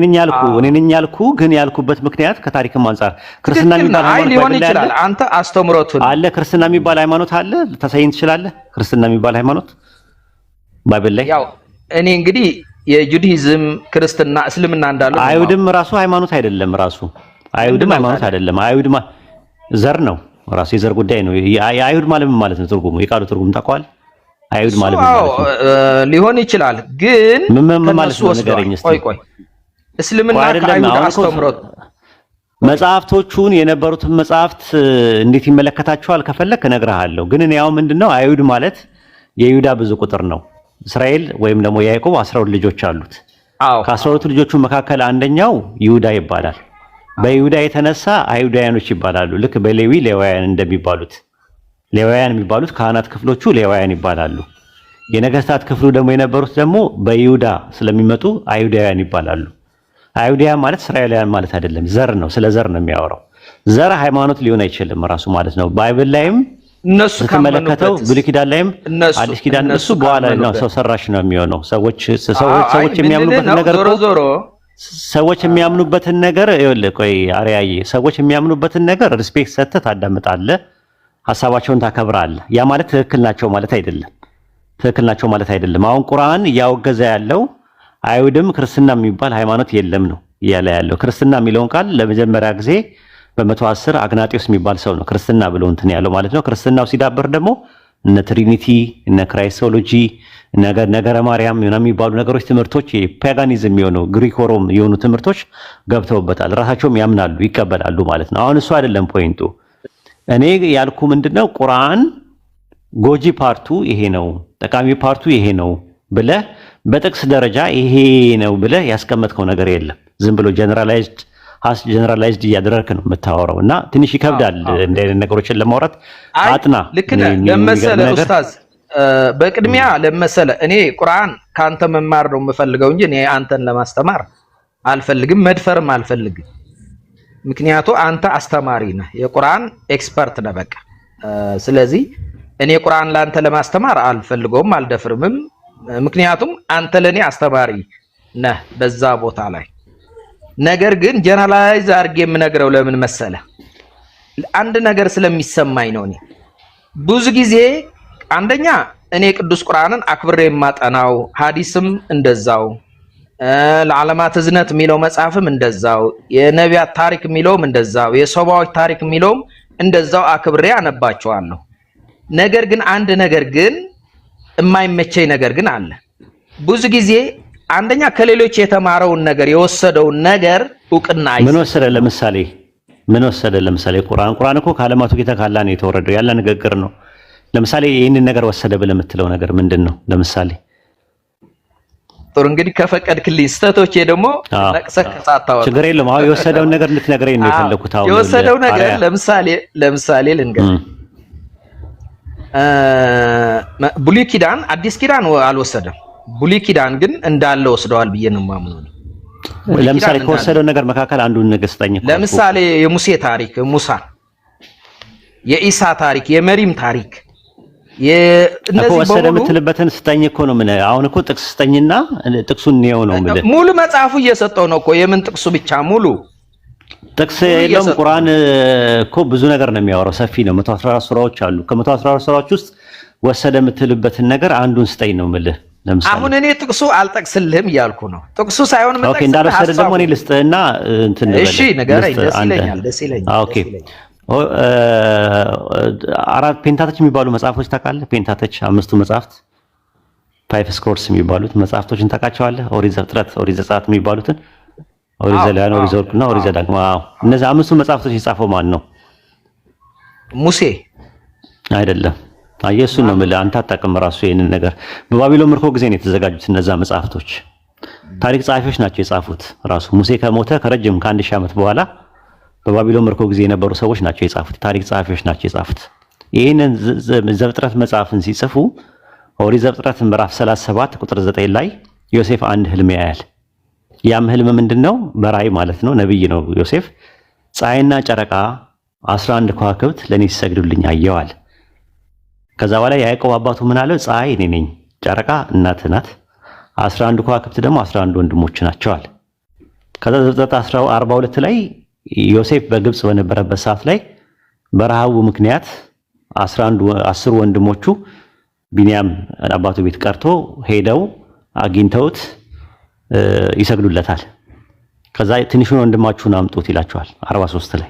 ነኝ ያልኩ ግን ያልኩበት ምክንያት ከታሪክም አንፃር ክርስትና የሚባል ሃይማኖት ሊሆን ይችላል። አንተ አስተምሮቱን አለ ክርስትና የሚባል ሃይማኖት አለ ልታሳየኝ ትችላለህ? ክርስትና የሚባል ሃይማኖት ባይብል ላይ ያው እኔ እንግዲህ የጁዲዝም ክርስትና እስልምና እንዳለው አይሁድም ራሱ ሃይማኖት አይደለም። አይሁድም ሃይማኖት አይደለም። አይሁድ ዘር ነው፣ ራሱ የዘር ጉዳይ ነው። አይሁድ ማለት ነው ትርጉሙ፣ የቃሉ ትርጉም ታውቀዋለህ? አይሁድ ማለት ነው ሊሆን ይችላል። ግን ምን ማለት ነው ንገረኝ እስቲ። ቆይ እስልምና ከአይሁድ አስተምሮት መጽሐፍቶቹን የነበሩትን መጽሐፍት እንዴት ይመለከታቸዋል ከፈለክ እነግርሃለሁ። ግን እኔ ያው ምንድነው አይሁድ ማለት የይሁዳ ብዙ ቁጥር ነው። እስራኤል ወይም ደግሞ ያዕቆብ 12 ልጆች አሉት። ከ12 ልጆቹ መካከል አንደኛው ይሁዳ ይባላል። በይሁዳ የተነሳ አይሁዳውያኖች ይባላሉ። ልክ በሌዊ ሌዋውያን እንደሚባሉት ሌዋውያን የሚባሉት ካህናት ክፍሎቹ ሌዋውያን ይባላሉ። የነገስታት ክፍሉ ደግሞ የነበሩት ደግሞ በይሁዳ ስለሚመጡ አይሁዳውያን ይባላሉ። አይሁዳውያን ማለት እስራኤላውያን ማለት አይደለም፣ ዘር ነው። ስለ ዘር ነው የሚያወራው። ዘር ሃይማኖት ሊሆን አይችልም ራሱ ማለት ነው። ባይብል ላይም እነሱ ከተመለከተው ብሉይ ኪዳን ላይም አዲስ ኪዳን እሱ በኋላ ነው ሰው ሰራሽ ነው የሚሆነው። ሰዎች የሚያምኑበትን ነገር ሰዎች የሚያምኑበትን ነገር ይኸውልህ፣ ቆይ አርያዬ፣ ሰዎች የሚያምኑበትን ነገር ሪስፔክት ሰጥተህ ታዳምጣለህ፣ ሀሳባቸውን ታከብራለህ። ያ ማለት ትክክል ናቸው ማለት አይደለም። ትክክል ናቸው ማለት አይደለም። አሁን ቁርአን እያወገዘ ያለው አይሁድም ክርስትና የሚባል ሃይማኖት የለም ነው እያለ ያለው። ክርስትና የሚለውን ቃል ለመጀመሪያ ጊዜ በ110 አግናጢዮስ የሚባል ሰው ነው ክርስትና ብሎ እንትን ያለው ማለት ነው። ክርስትናው ሲዳበር ደግሞ እነ ትሪኒቲ እነ ክራይስቶሎጂ ነገረ ማርያም የሚባሉ ነገሮች ትምህርቶች ፓጋኒዝም የሆኑ ግሪክ ሮም የሆኑ ትምህርቶች ገብተውበታል። ራሳቸውም ያምናሉ ይቀበላሉ ማለት ነው። አሁን እሱ አይደለም ፖይንቱ። እኔ ያልኩ ምንድነው ቁርአን ጎጂ ፓርቱ ይሄ ነው፣ ጠቃሚ ፓርቱ ይሄ ነው ብለህ በጥቅስ ደረጃ ይሄ ነው ብለህ ያስቀመጥከው ነገር የለም። ዝም ብሎ ጀነራላይዝድ እያደረግክ ነው የምታወራው እና ትንሽ ይከብዳል እንደ አይነት ነገሮችን ለማውራት። አጥና ልክ ነህ ለመሰለህ ኡስታዝ። በቅድሚያ ለመሰለህ እኔ ቁርአን ካንተ መማር ነው የምፈልገው እንጂ እኔ አንተን ለማስተማር አልፈልግም፣ መድፈርም አልፈልግም። ምክንያቱ አንተ አስተማሪ ነህ፣ የቁርአን ኤክስፐርት ነህ በቃ። ስለዚህ እኔ ቁርአን ለአንተ ለማስተማር አልፈልገውም፣ አልደፍርምም። ምክንያቱም አንተ ለኔ አስተማሪ ነህ በዛ ቦታ ላይ። ነገር ግን ጀነራላይዝ አድርጌ የምነግረው ለምን መሰለ? አንድ ነገር ስለሚሰማኝ ነው። እኔ ብዙ ጊዜ አንደኛ እኔ ቅዱስ ቁርአንን አክብሬ የማጠናው፣ ሐዲስም እንደዛው፣ ለዓለማት እዝነት የሚለው መጽሐፍም እንደዛው፣ የነቢያት ታሪክ የሚለውም እንደዛው፣ የሰባዎች ታሪክ የሚለውም እንደዛው አክብሬ አነባቸዋለሁ። ነገር ግን አንድ ነገር ግን የማይመቸኝ ነገር ግን አለ። ብዙ ጊዜ አንደኛ ከሌሎች የተማረውን ነገር የወሰደውን ነገር እውቅና አይሰጥም። ምን ወሰደ? ለምሳሌ ቁርአን እኮ ከዓለማቱ ጌታ ካላ ነው የተወረደው፣ ያለ ንግግር ነው። ለምሳሌ ይህንን ነገር ወሰደ ብለህ የምትለው ነገር ምንድን ነው? ለምሳሌ ጥሩ እንግዲህ ከፈቀድክልኝ ስተቶቼ ደግሞ ነቅሰህ ከሳታው ችግር የለም። አሁን የወሰደውን ነገር እንድትነግረኝ ነው የፈለኩት። አሁን የወሰደው ነገር ለምሳሌ ልንገር። ብሉይ ኪዳን አዲስ ኪዳን አልወሰደም። ብሉይ ኪዳን ግን እንዳለ ወስደዋል ብዬ ነው የማምነው። ለምሳሌ ከወሰደው ነገር መካከል አንዱን ነገር ስጠኝ። ለምሳሌ የሙሴ ታሪክ፣ ሙሳ፣ የኢሳ ታሪክ፣ የመሪም ታሪክ እነዚህ ወሰደ የምትልበትን ስጠኝ እኮ ነው። ምን አሁን እኮ ጥቅስ ስጠኝና ጥቅሱን ነው የምልህ። ሙሉ መጽሐፉ እየሰጠው ነው እኮ። የምን ጥቅሱ ብቻ ሙሉ ጥቅስ የለውም። ቁርአን እኮ ብዙ ነገር ነው የሚያወራው፣ ሰፊ ነው። 114 ሱራዎች አሉ። ከ114 ሱራዎች ውስጥ ወሰደ የምትልበትን ነገር አንዱን ስጠኝ ነው የምልህ። ለምሳሌ አሁን እኔ ጥቅሱ አልጠቅስልህም እያልኩ ነው። ጥቅሱ ሳይሆን ምን ኦኬ፣ እንዳልወሰደ ደግሞ እኔ ልስጥህና እንትን ነው። እሺ ንገረኝ። ደስ ይለኛል። ኦኬ፣ አራት ፔንታተች የሚባሉ መጽሐፎች ታውቃለህ? ፔንታተች አምስቱ መጽሐፍት ፋይቭ ስክሮልስ የሚባሉት መጽሐፍቶችን ታውቃቸዋለህ? ኦሪት ዘፍጥረት፣ ኦሪት ዘጸአት የሚባሉትን ኦሪት ዘሌዋውያን፣ ኦሪት ዘኍልቍና ኦሪት ዘዳግም። እነዚህ አምስቱ መጽሐፍቶች የጻፈው ማን ነው? ሙሴ አይደለም። እሱን ነው የምልህ። አንተ አታውቅም ራሱ ይሄንን ነገር። በባቢሎን ምርኮ ጊዜ ነው የተዘጋጁት እነዛ መጽሐፍቶች። ታሪክ ጸሐፊዎች ናቸው የጻፉት። ራሱ ሙሴ ከሞተ ከረጅም ከ1000 ዓመት በኋላ በባቢሎን ምርኮ ጊዜ የነበሩ ሰዎች ናቸው የጻፉት። ታሪክ ጸሐፊዎች ናቸው የጻፉት። ይህንን ዘፍጥረት መጽሐፍን ሲጽፉ ኦሪት ዘፍጥረት ምዕራፍ 37 ቁጥር 9 ላይ ዮሴፍ አንድ ህልም ያያል። ያም ህልም ምንድነው? በራእይ ማለት ነው። ነብይ ነው ዮሴፍ። ፀሐይና ጨረቃ 11 ከዋክብት ለኔ ሲሰግዱልኝ አየዋል። ከዛ በኋላ ያዕቆብ አባቱ ምን አለው? ፀሐይ እኔ ነኝ፣ ጨረቃ እናትህ ናት፣ 11 ከዋክብት ደግሞ 11 ወንድሞች ናቸዋል። ከዛ ዘፍጥረት 42 ላይ ዮሴፍ በግብጽ በነበረበት ሰዓት ላይ በረሃቡ ምክንያት 10 ወንድሞቹ ቢንያም አባቱ ቤት ቀርቶ ሄደው አግኝተውት ይሰግዱለታል። ከዛ ትንሹን ወንድማችሁን አምጡት ይላቸዋል 43 ላይ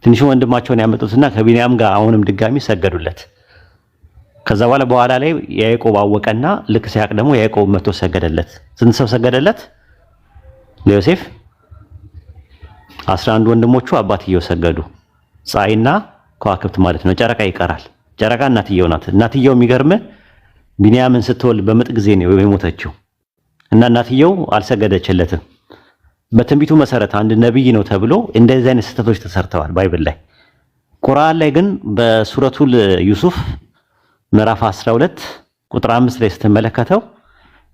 ትንሹን ወንድማቸውን ያመጡትና ከቢንያም ጋር አሁንም ድጋሚ ሰገዱለት። ከዛ በኋላ ላይ ያዕቆብ አወቀና ልክ ሲያቅ ደግሞ ያዕቆብ መቶ ሰገደለት። ስንት ሰው ሰገደለት ለዮሴፍ? 11 ወንድሞቹ አባትየው ሰገዱ። ፀሐይና ከዋክብት ማለት ነው። ጨረቃ ይቀራል። ጨረቃ እናትየው ናት። እናትየው የሚገርም ቢንያምን ስትወልድ በምጥ ጊዜ ነው የሞተችው እና እናትየው አልሰገደችለትም። በትንቢቱ መሰረት አንድ ነብይ ነው ተብሎ እንደዚህ አይነት ስህተቶች ተሰርተዋል ባይብል ላይ። ቁርአን ላይ ግን በሱረቱል ዩሱፍ ምዕራፍ 12 ቁጥር 5 ላይ ስትመለከተው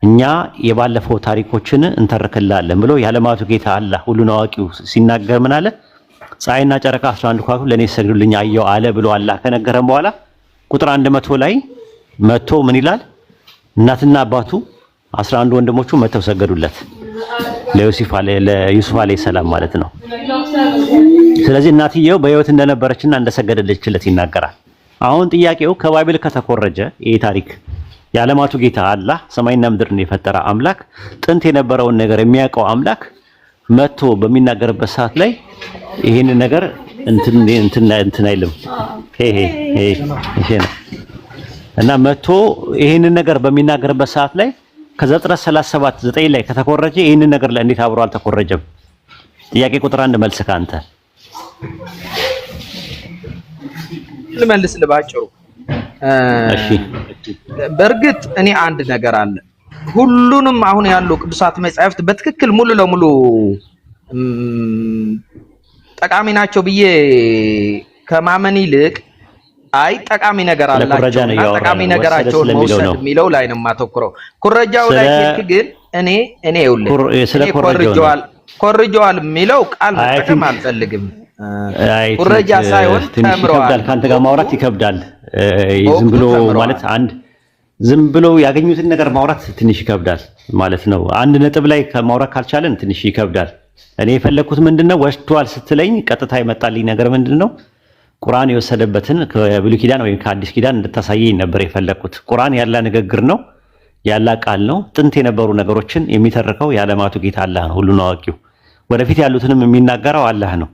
እኛ የባለፈው ታሪኮችን እንተርክላለን ብሎ የዓለማቱ ጌታ አላህ ሁሉን አዋቂው ሲናገር ምን አለ? ፀሐይና ጨረቃ 11 ከዋክብት ለኔ ሲሰግዱልኝ አየሁ አለ ብሎ አላህ ከነገረን በኋላ ቁጥር 100 ላይ መጥቶ ምን ይላል? እናትና አባቱ 11 ወንድሞቹ መተው ሰገዱለት ለዩሱፍ አለይሂ ሰላም ማለት ነው። ስለዚህ እናትየው በህይወት እንደነበረችና እንደሰገደለችለት ይናገራል። አሁን ጥያቄው ከባይብል ከተኮረጀ ይሄ ታሪክ የዓለማቱ ጌታ አላህ ሰማይና ምድርን የፈጠረ አምላክ ጥንት የነበረውን ነገር የሚያውቀው አምላክ መጥቶ በሚናገርበት ሰዓት ላይ ይሄን ነገር እንትን አይልም። ይሄ ነው እና መጥቶ ይሄንን ነገር በሚናገርበት ሰዓት ላይ ከዘፍጥረት 37 9 ላይ ከተኮረጀ ይሄንን ነገር እንዴት አብሮ አልተኮረጀም? ጥያቄ ቁጥር 1 መልስ ካንተ ልመልስ ልባጭሩ። እሺ በእርግጥ እኔ አንድ ነገር አለ። ሁሉንም አሁን ያሉ ቅዱሳት መጻሕፍት በትክክል ሙሉ ለሙሉ ጠቃሚ ናቸው ብዬ ከማመን ይልቅ አይ ጠቃሚ ነገር አላቸው ጠቃሚ ነገራቸውን መውሰድ የሚለው ላይ ነው የማተኩረው። ኩረጃው ላይ ግን እኔ ይኸውልህ ኮርጀዋል የሚለው ቃል መጠቀም አልፈልግም። ኩረጃ ሳይሆን ተምረዋል። ካንተ ጋር ማውራት ይከብዳል። ዝም ብሎ ማለት ዝም ብሎ ያገኙትን ነገር ማውራት ትንሽ ይከብዳል ማለት ነው። አንድ ነጥብ ላይ ከማውራት ካልቻለን ትንሽ ይከብዳል። እኔ የፈለኩት ምንድነው ወሽቷል ስትለኝ ቀጥታ ይመጣልኝ ነገር ምንድነው ቁርአን የወሰደበትን ከብሉይ ኪዳን ወይም ከአዲስ ኪዳን እንድታሳየኝ ነበር የፈለኩት። ቁርአን ያለ ንግግር ነው፣ ያለ ቃል ነው። ጥንት የነበሩ ነገሮችን የሚተርከው የዓለማቱ ጌታ አላህ ነው፣ ሁሉን አዋቂው። ወደፊት ያሉትንም የሚናገረው አላህ ነው።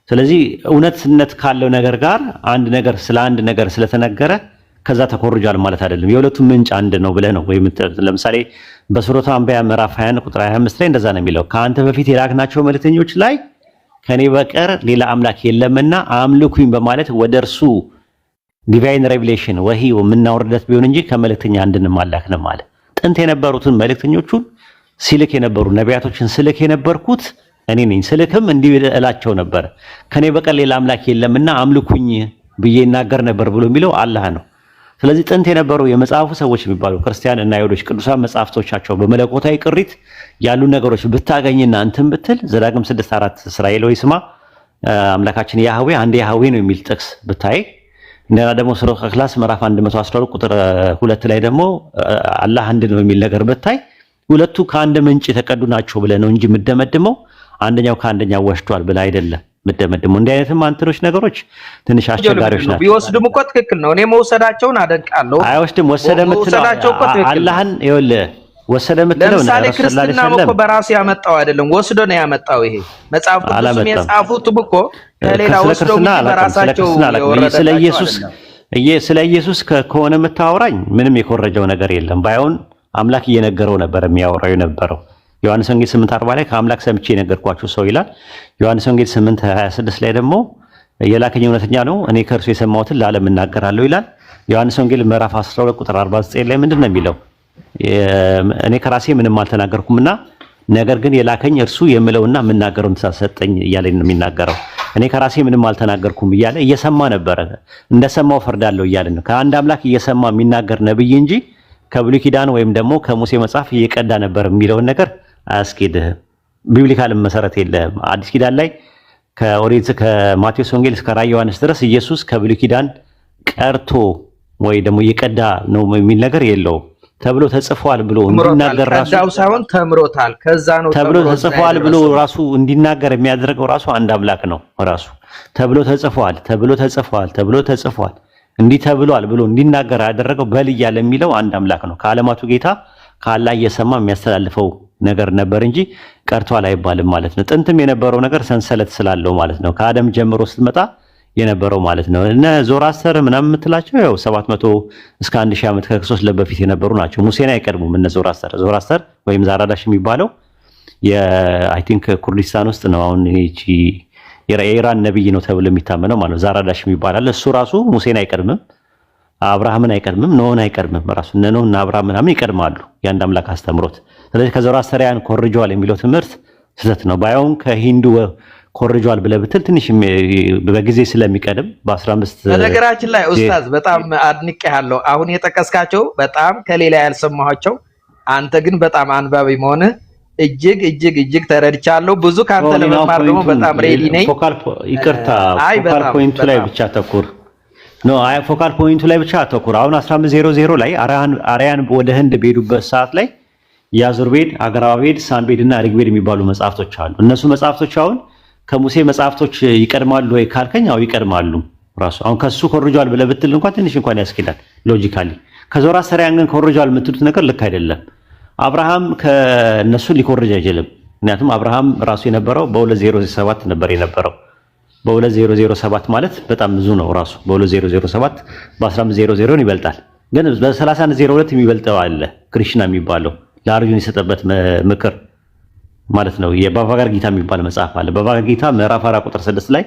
ስለዚህ እውነትነት ካለው ነገር ጋር አንድ ነገር ስለ አንድ ነገር ስለተነገረ ከዛ ተኮርጇል ማለት አይደለም። የሁለቱም ምንጭ አንድ ነው ብለህ ነው። ወይም ለምሳሌ በሱረቱ አንቢያ ምዕራፍ 21 ቁጥር 25 ላይ እንደዛ ነው የሚለው ከአንተ በፊት የላክናቸው መልእክተኞች ላይ ከኔ በቀር ሌላ አምላክ የለምና አምልኩኝ በማለት ወደ እርሱ ዲቫይን ሬቪሌሽን ወሂ የምናወርደት ቢሆን እንጂ ከመልእክተኛ አንድንም አላክንም አለ። ጥንት የነበሩትን መልእክተኞቹን ሲልክ የነበሩ ነቢያቶችን ስልክ የነበርኩት እኔ ነኝ። ስልክም እንዲህ እላቸው ነበር ከኔ በቀር ሌላ አምላክ የለምና አምልኩኝ ብዬ ይናገር ነበር ብሎ የሚለው አላህ ነው። ስለዚህ ጥንት የነበሩ የመጽሐፉ ሰዎች የሚባሉ ክርስቲያን እና አይሁዶች ቅዱሳን መጽሐፍቶቻቸው በመለኮታዊ ቅሪት ያሉ ነገሮች ብታገኝና እንትን ብትል ዘዳግም 6:4 እስራኤል ሆይ ስማ አምላካችን ያህዌ አንድ ያህዌ ነው የሚል ጥቅስ ብታይ፣ እንደና ደግሞ ሱረቱ ኢኽላስ ምዕራፍ 112 ቁጥር 2 ላይ ደግሞ አላህ አንድ ነው የሚል ነገር ብታይ ሁለቱ ከአንድ ምንጭ የተቀዱ ናቸው ብለህ ነው እንጂ የምትደመድመው አንደኛው ከአንደኛው ወሽቷል ብለህ አይደለም ምደመድሙ። እንዲህ አይነትም አንተሮች ነገሮች ትንሽ አስቸጋሪዎች ናቸው። ቢወስድም እኮ ትክክል ነው። እኔ መውሰዳቸውን አደንቃለሁ። አይወስድም ወሰደ የምትለው አላህን ይኸውልህ ወሰደ የምትለው ለምሳሌ ክርስትና እኮ በራሱ ያመጣው አይደለም፣ ወስዶ ነው ያመጣው። ይሄ መጽሐፍ ቅዱስም የጻፉትም እኮ ከሌላ ወስደው በራሳቸው ስለ ኢየሱስ ከሆነ የምታወራኝ ምንም የኮረጀው ነገር የለም። ባይሆን አምላክ እየነገረው ነበር የሚያወራው የነበረው። ዮሐንስ ወንጌል 8:40 ላይ ከአምላክ ሰምቼ የነገርኳችሁ ሰው ይላል። ዮሐንስ ወንጌል 8:26 ላይ ደግሞ የላከኝ እውነተኛ ነው፣ እኔ ከእርሱ የሰማሁትን ለዓለም እናገራለሁ ይላል። ዮሐንስ ወንጌል ምዕራፍ 12 ቁጥር 49 ላይ ምንድን ነው የሚለው? እኔ ከራሴ ምንም አልተናገርኩምና ነገር ግን የላከኝ እርሱ የምለውና የምናገረውን ትእዛዝ ሰጠኝ እያለ ነው የሚናገረው። እኔ ከራሴ ምንም አልተናገርኩም እያለ እየሰማ ነበረ። እንደሰማው ፈርዳለሁ እያለ ነው። ከአንድ አምላክ እየሰማ የሚናገር ነብይ እንጂ ከብሉይ ኪዳን ወይም ደግሞ ከሙሴ መጽሐፍ እየቀዳ ነበር የሚለውን ነገር አያስኬድህም። ቢብሊካል መሰረት የለም። አዲስ ኪዳን ላይ ከኦሪት ከማቴዎስ ወንጌል እስከ ራዕየ ዮሐንስ ድረስ ኢየሱስ ከብሉይ ኪዳን ቀርቶ ወይ ደግሞ እየቀዳ ነው የሚል ነገር የለውም። ተብሎ ተጽፏል ብሎ እንዲናገር ራሱ ቀዳው ሳይሆን ተምሮታል። ከዛ ነው ተብሎ ተጽፏል ብሎ ራሱ እንዲናገር የሚያደርገው ራሱ አንድ አምላክ ነው። ራሱ ተብሎ ተጽፏል እንዲህ ተብሏል ብሎ እንዲናገር ያደረገው በል እያለ የሚለው አንድ አምላክ ነው። ከዓለማቱ ጌታ ከአላህ እየሰማ የሚያስተላልፈው ነገር ነበር እንጂ ቀርቷል አይባልም ማለት ነው። ጥንትም የነበረው ነገር ሰንሰለት ስላለው ማለት ነው። ከአደም ጀምሮ ስትመጣ የነበረው ማለት ነው። እነ ዞራስተር ምናምን የምትላቸው ያው 700 እስከ 1000 ዓመት ከክርስቶስ በፊት የነበሩ ናቸው። ሙሴን አይቀድሙም። እነ ዞራስተር ወይም ዛራዳሽ የሚባለው አይ ቲንክ ኩርዲስታን ውስጥ ነው። አሁን እቺ የኢራን ነብይ ነው ተብሎ የሚታመነው ማለት ነው። ዛራዳሽ የሚባል እሱ ራሱ ሙሴን አይቀድምም፣ አብርሃምን አይቀድምም፣ ኖህን አይቀድምም። ራሱ እነ ኖህ እና አብርሃም ምናምን ይቀድማሉ የአንድ አምላክ አስተምሮት። ስለዚህ ከዞራስተሪያን ኮርጇል የሚለው ትምህርት ስህተት ነው። ባይሆን ከሂንዱ ኮርጇል ብለህ ብትል ትንሽ በጊዜ ስለሚቀድም በ15 በነገራችን ላይ ኡስታዝ በጣም አድንቄሃለሁ። አሁን የጠቀስካቸው በጣም ከሌላ ያልሰማኋቸው፣ አንተ ግን በጣም አንባቢ መሆንህ እጅግ ተረድቻለሁ። ብዙ ካንተ ለመማር ደግሞ በጣም ሬዲ ነኝ። ፎካል ፖይንቱ ላይ ብቻ ተኩር ኖ አይ ፎካል ፖይንቱ ላይ ብቻ ተኩር። አሁን 1500 ላይ አርያን ወደ ህንድ በሄዱበት ሰዓት ላይ ያዙርቤድ፣ አገራቤድ፣ ሳንቤድ እና ሪግቤድ የሚባሉ መጽሐፍቶች አሉ። እነሱ መጽሐፍቶች አሁን ከሙሴ መጽሐፍቶች ይቀድማሉ ወይ ካልከኝ አው ይቀድማሉ። ራሱ አሁን ከሱ ኮርጇል ብለህ ብትል እንኳን ትንሽ እንኳን ያስኬዳል ሎጂካሊ። ከዞራስተሪያን ግን ኮርጇል የምትሉት ነገር ልክ አይደለም። አብርሃም ከነሱ ሊኮርጅ አይችልም። ምክንያቱም አብርሃም ራሱ የነበረው በ2007 ነበር የነበረው። በ2007 ማለት በጣም ብዙ ነው። ራሱ በ2007 በ1500 ይበልጣል። ግን በ3102 የሚበልጠው አለ ክሪሽና የሚባለው ለአርጁን የሰጠበት ምክር ማለት ነው። የባቫጋር ጊታ የሚባል መጽሐፍ አለ። ባቫጋር ጊታ ምዕራፍ 4 ቁጥር 6 ላይ፣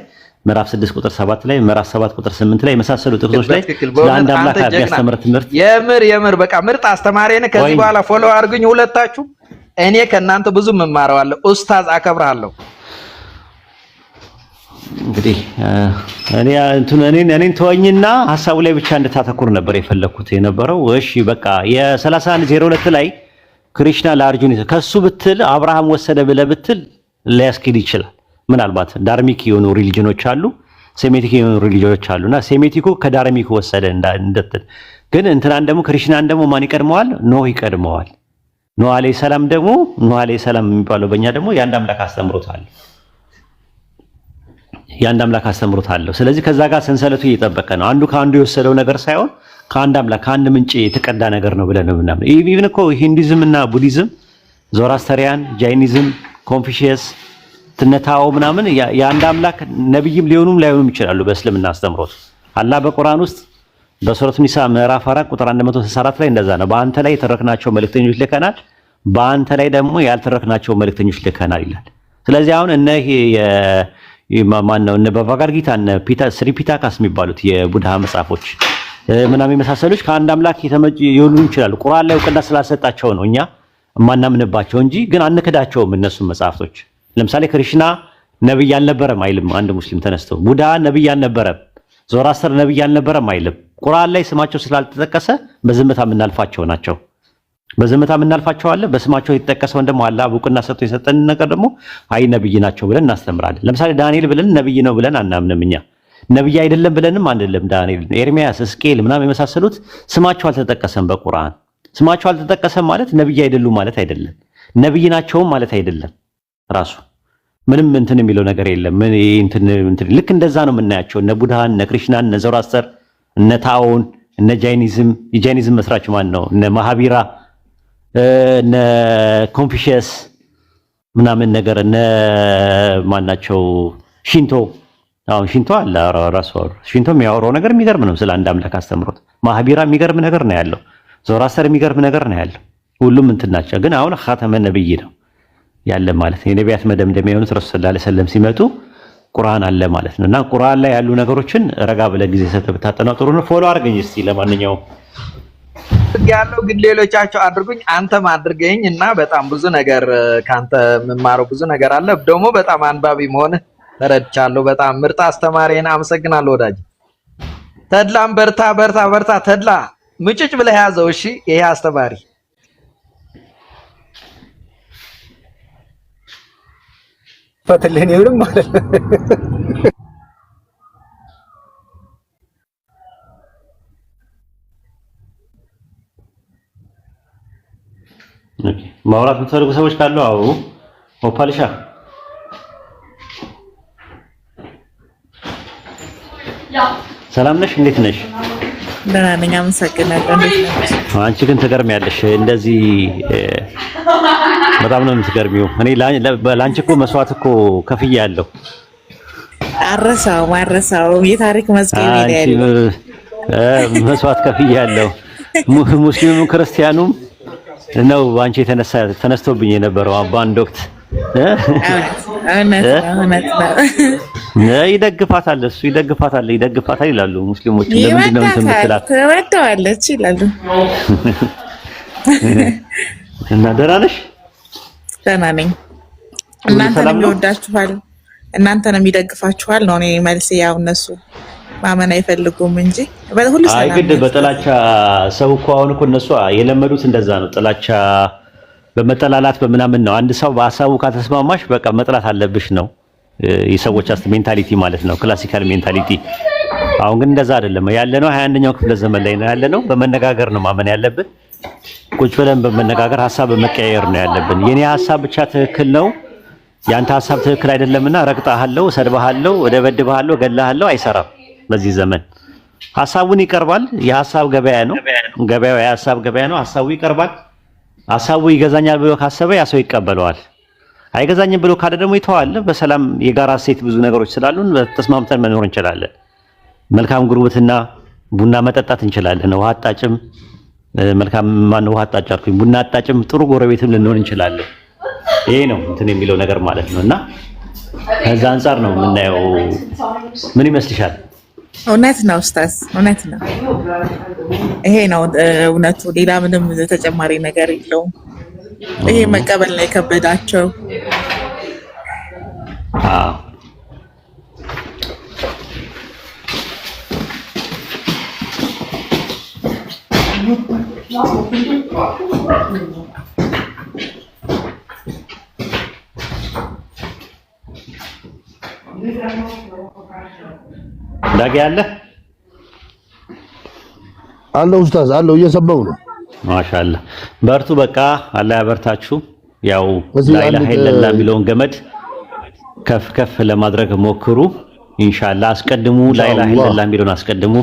ምዕራፍ 6 ቁጥር 7 ላይ፣ ምዕራፍ 7 ቁጥር 8 ላይ የመሳሰሉ ጥቅሶች ላይ ለአንድ አምላክ ያስተምር ትምህርት የምር በቃ ምርጥ አስተማሪ ነህ። ከዚህ በኋላ ፎሎ አድርጉኝ ሁለታችሁ። እኔ ከእናንተ ብዙ መማረዋለሁ። ኡስታዝ አከብራለሁ። እንግዲህ እኔን ተወኝና ሐሳቡ ላይ ብቻ እንድታተኩር ነበር የፈለኩት የነበረው። እሺ በቃ የ3102 ላይ ክሪሽና ለአርጁን ከሱ ብትል አብርሃም ወሰደ ብለህ ብትል ሊያስኬድ ይችላል። ምናልባት ዳርሚክ የሆኑ ሪሊጅኖች አሉ፣ ሴሜቲክ የሆኑ ሪሊጅኖች አሉና ሴሜቲኩ ከዳርሚክ ወሰደ እንደትል። ግን እንትናን ደግሞ ክሪሽናን ደግሞ ማን ይቀድመዋል? ኖህ ይቀድመዋል። ኖህ አለይሂ ሰላም የሚባለው በእኛ ደግሞ የአንድ አምላክ አስተምሮት አለው። ስለዚህ ከዛ ጋር ሰንሰለቱ እየጠበቀ ነው። አንዱ ከአንዱ የወሰደው ነገር ሳይሆን ከአንድ አምላክ ከአንድ ምንጭ የተቀዳ ነገር ነው ብለን ነው ምናምን። ኢቭን እኮ ሂንዱይዝም እና ቡዲዝም፣ ዞራስተሪያን፣ ጃይኒዝም፣ ኮንፊሽየስ፣ ትነታው ምናምን የአንድ አምላክ ነብይም ሊሆኑም ላይሆኑም ይችላሉ። በእስልምና አስተምሮት አላህ በቁርአን ውስጥ በሱረቱ ኒሳ ምዕራፍ 4 ቁጥር 164 ላይ እንደዛ ነው። በአንተ ላይ የተረክናቸው መልእክተኞች ልከናል፣ በአንተ ላይ ደግሞ ያልተረክናቸው መልእክተኞች ልከናል ይላል። ስለዚህ አሁን እነ ባቫጋር ጊታ እነ ስሪፒታካስ የሚባሉት የቡድሃ መጽሐፎች ምናምን የመሳሰሉት ከአንድ አምላክ የሆኑ ይችላሉ። ቁርአን ላይ እውቅና ስላልሰጣቸው ነው እኛ የማናምንባቸው እንጂ ግን አንክዳቸውም። እነሱ መጽሐፍቶች ለምሳሌ ክሪሽና ነብይ አልነበረም አይልም አንድ ሙስሊም ተነስቶ። ቡድሃ ነብይ አልነበረም፣ ዞራስተር ነብይ አልነበረም አይልም። ቁርአን ላይ ስማቸው ስላልተጠቀሰ በዝምታ የምናልፋቸው ናቸው። በዝምታ የምናልፋቸው አለ። በስማቸው የተጠቀሰውን ደግሞ አላህ እውቅና ሰጥቶ የሰጠን ነገር ደግሞ አይ ነብይ ናቸው ብለን እናስተምራለን። ለምሳሌ ዳንኤል ብለን ነብይ ነው ብለን አናምንም እኛ። ነብይ አይደለም ብለንም አንደለም። ዳንኤል፣ ኤርሚያስ፣ ሕዝቅኤል ምናምን የመሳሰሉት ስማቸው አልተጠቀሰም በቁርአን። ስማቸው አልተጠቀሰም ማለት ነብይ አይደሉም ማለት አይደለም፣ ነብይ ናቸውም ማለት አይደለም። ራሱ ምንም እንትን የሚለው ነገር የለም። ልክ እንደዛ ነው የምናያቸው እነ ቡድሃን፣ እነ ክሪሽናን፣ እነ ዞራስተር፣ እነ ታኦን፣ እነ ጃይኒዝም። የጃይኒዝም መስራች ማን ነው? እነ ማሃቢራ፣ እነ ኮንፊሽየስ ምናምን ነገር እነ ማናቸው? ሽንቶ። አሁን ሽንቶ አለ ራሱ ሽንቶ የሚያወራው ነገር የሚገርም ነው ስለ አንድ አምላክ አስተምሮት። ማህቢራ የሚገርም ነገር ነው ያለው። ዞራስተር የሚገርም ነገር ነው ያለው። ሁሉም እንትን ናቸው። ግን አሁን ኻተመ ነብይ ነው ያለ ማለት ነው። የነቢያት መደምደሚያ የሆኑት ረሱል ሰለላሁ ዐለይሂ ወሰለም ሲመጡ ቁርአን አለ ማለት ነው። እና ቁርአን ላይ ያሉ ነገሮችን ረጋ ብለህ ጊዜ ሰጥተህ ብታጠናው ጥሩ ነው። ፎሎ አድርገኝ እስቲ ለማንኛውም ያለው ግን ሌሎቻቸው አድርጉኝ አንተም አድርገኝ እና በጣም ብዙ ነገር ካንተ የምማረው ብዙ ነገር አለ። ደግሞ በጣም አንባቢ መሆንህ ተረድቻለሁ። በጣም ምርጥ አስተማሪ ነህ። አመሰግናለሁ ወዳጅ። ተድላም በርታ በርታ በርታ። ተድላ ምጭጭ ብለህ ያዘው። እሺ ይሄ አስተማሪ ፈትልህን ይብልም ማለት ነው። ማውራት የምትፈልጉ ሰዎች ካሉ አዎ። ኦፓልሻ ሰላም ነሽ? እንዴት ነሽ? ደህና ነኝ፣ አመሰግናለሁ። እንዴት ነሽ? አንቺ ግን ትገርሚያለሽ። እንደዚህ በጣም ነው የምትገርሚው። እኔ ለአንቺ እኮ መስዋዕት እኮ ከፍያለሁ። አረሳውም የታሪክ መዝገብ ይላል። መስዋዕት ከፍያለሁ። ሙስሊሙም ክርስቲያኑም ነው አንቺ ተነስቶብኝ የነበረው በአንድ ወቅት እውነት ነው። ይደግፋታል ይላሉ ሙስሊሞች። ለምንድን ነው የምትላት? ትወደዋለች ይላሉ። እና ደህና ነሽ? ደህና ነኝ። እናንተንም ይወዳችኋል፣ እናንተንም ይደግፋችኋል ነው እኔ መልሴ። ያው እነሱ ማመን አይፈልጉም እንጂ ሁሉ ሰላም። አይ ግድ በጥላቻ ሰው እኮ አሁን እኮ እነሱ የለመዱት እንደዛ ነው። ጥላቻ በመጠላላት በምናምን ነው። አንድ ሰው በሀሳቡ ካልተስማማሽ በቃ መጥላት አለብሽ ነው የሰዎች ሜንታሊቲ ማለት ነው፣ ክላሲካል ሜንታሊቲ። አሁን ግን እንደዛ አይደለም ያለነው። 21ኛው ክፍለ ዘመን ላይ ነው ያለነው። በመነጋገር ነው ማመን ያለብን። ቁጭ ብለን በመነጋገር ሀሳብ በመቀያየር ነው ያለብን። የኔ ሀሳብ ብቻ ትክክል ነው ያንተ ሀሳብ ትክክል አይደለምና ረግጣሃለሁ፣ ሰድባሃለሁ፣ እደበድብሃለሁ፣ ገላሃለሁ አይሰራም። በዚህ ዘመን ሀሳቡን ይቀርባል። የሀሳብ ገበያ ነው፣ ገበያው የሀሳብ ገበያ ነው። ሀሳቡ ይቀርባል። ሀሳቡ ይገዛኛል ብሎ ካሰበ ያ ሰው ይቀበለዋል። አይገዛኝም ብሎ ካለ ደግሞ ይተዋል። በሰላም የጋራ ሴት ብዙ ነገሮች ስላሉን ተስማምተን መኖር እንችላለን። መልካም ጉርብትና ቡና መጠጣት እንችላለን። ውሃ አጣጭም መልካም ማን ውሃ አጣጭ አልኩኝ፣ ቡና አጣጭም ጥሩ ጎረቤትም ልንሆን እንችላለን። ይሄ ነው እንትን የሚለው ነገር ማለት ነው። እና ከዛ አንፃር ነው የምናየው። ምን ይመስልሻል? እውነት ነው ኡስታዝ፣ እውነት ነው። ይሄ ነው እውነቱ። ሌላ ምንም ተጨማሪ ነገር የለውም። ይሄ መቀበል ላይ ከበዳቸው። ዳጊ አለ ኡስታዝ አለው፣ እየሰማው ነው። ማሻአላህ በርቱ። በቃ አላህ ያበርታችሁ። ያው ላኢላሃ ኢለላህ የሚለውን ገመድ ከፍ ከፍ ለማድረግ ሞክሩ ኢንሻአላህ። አስቀድሙ፣ ላኢላሃ ኢለላህ የሚለውን አስቀድሙ።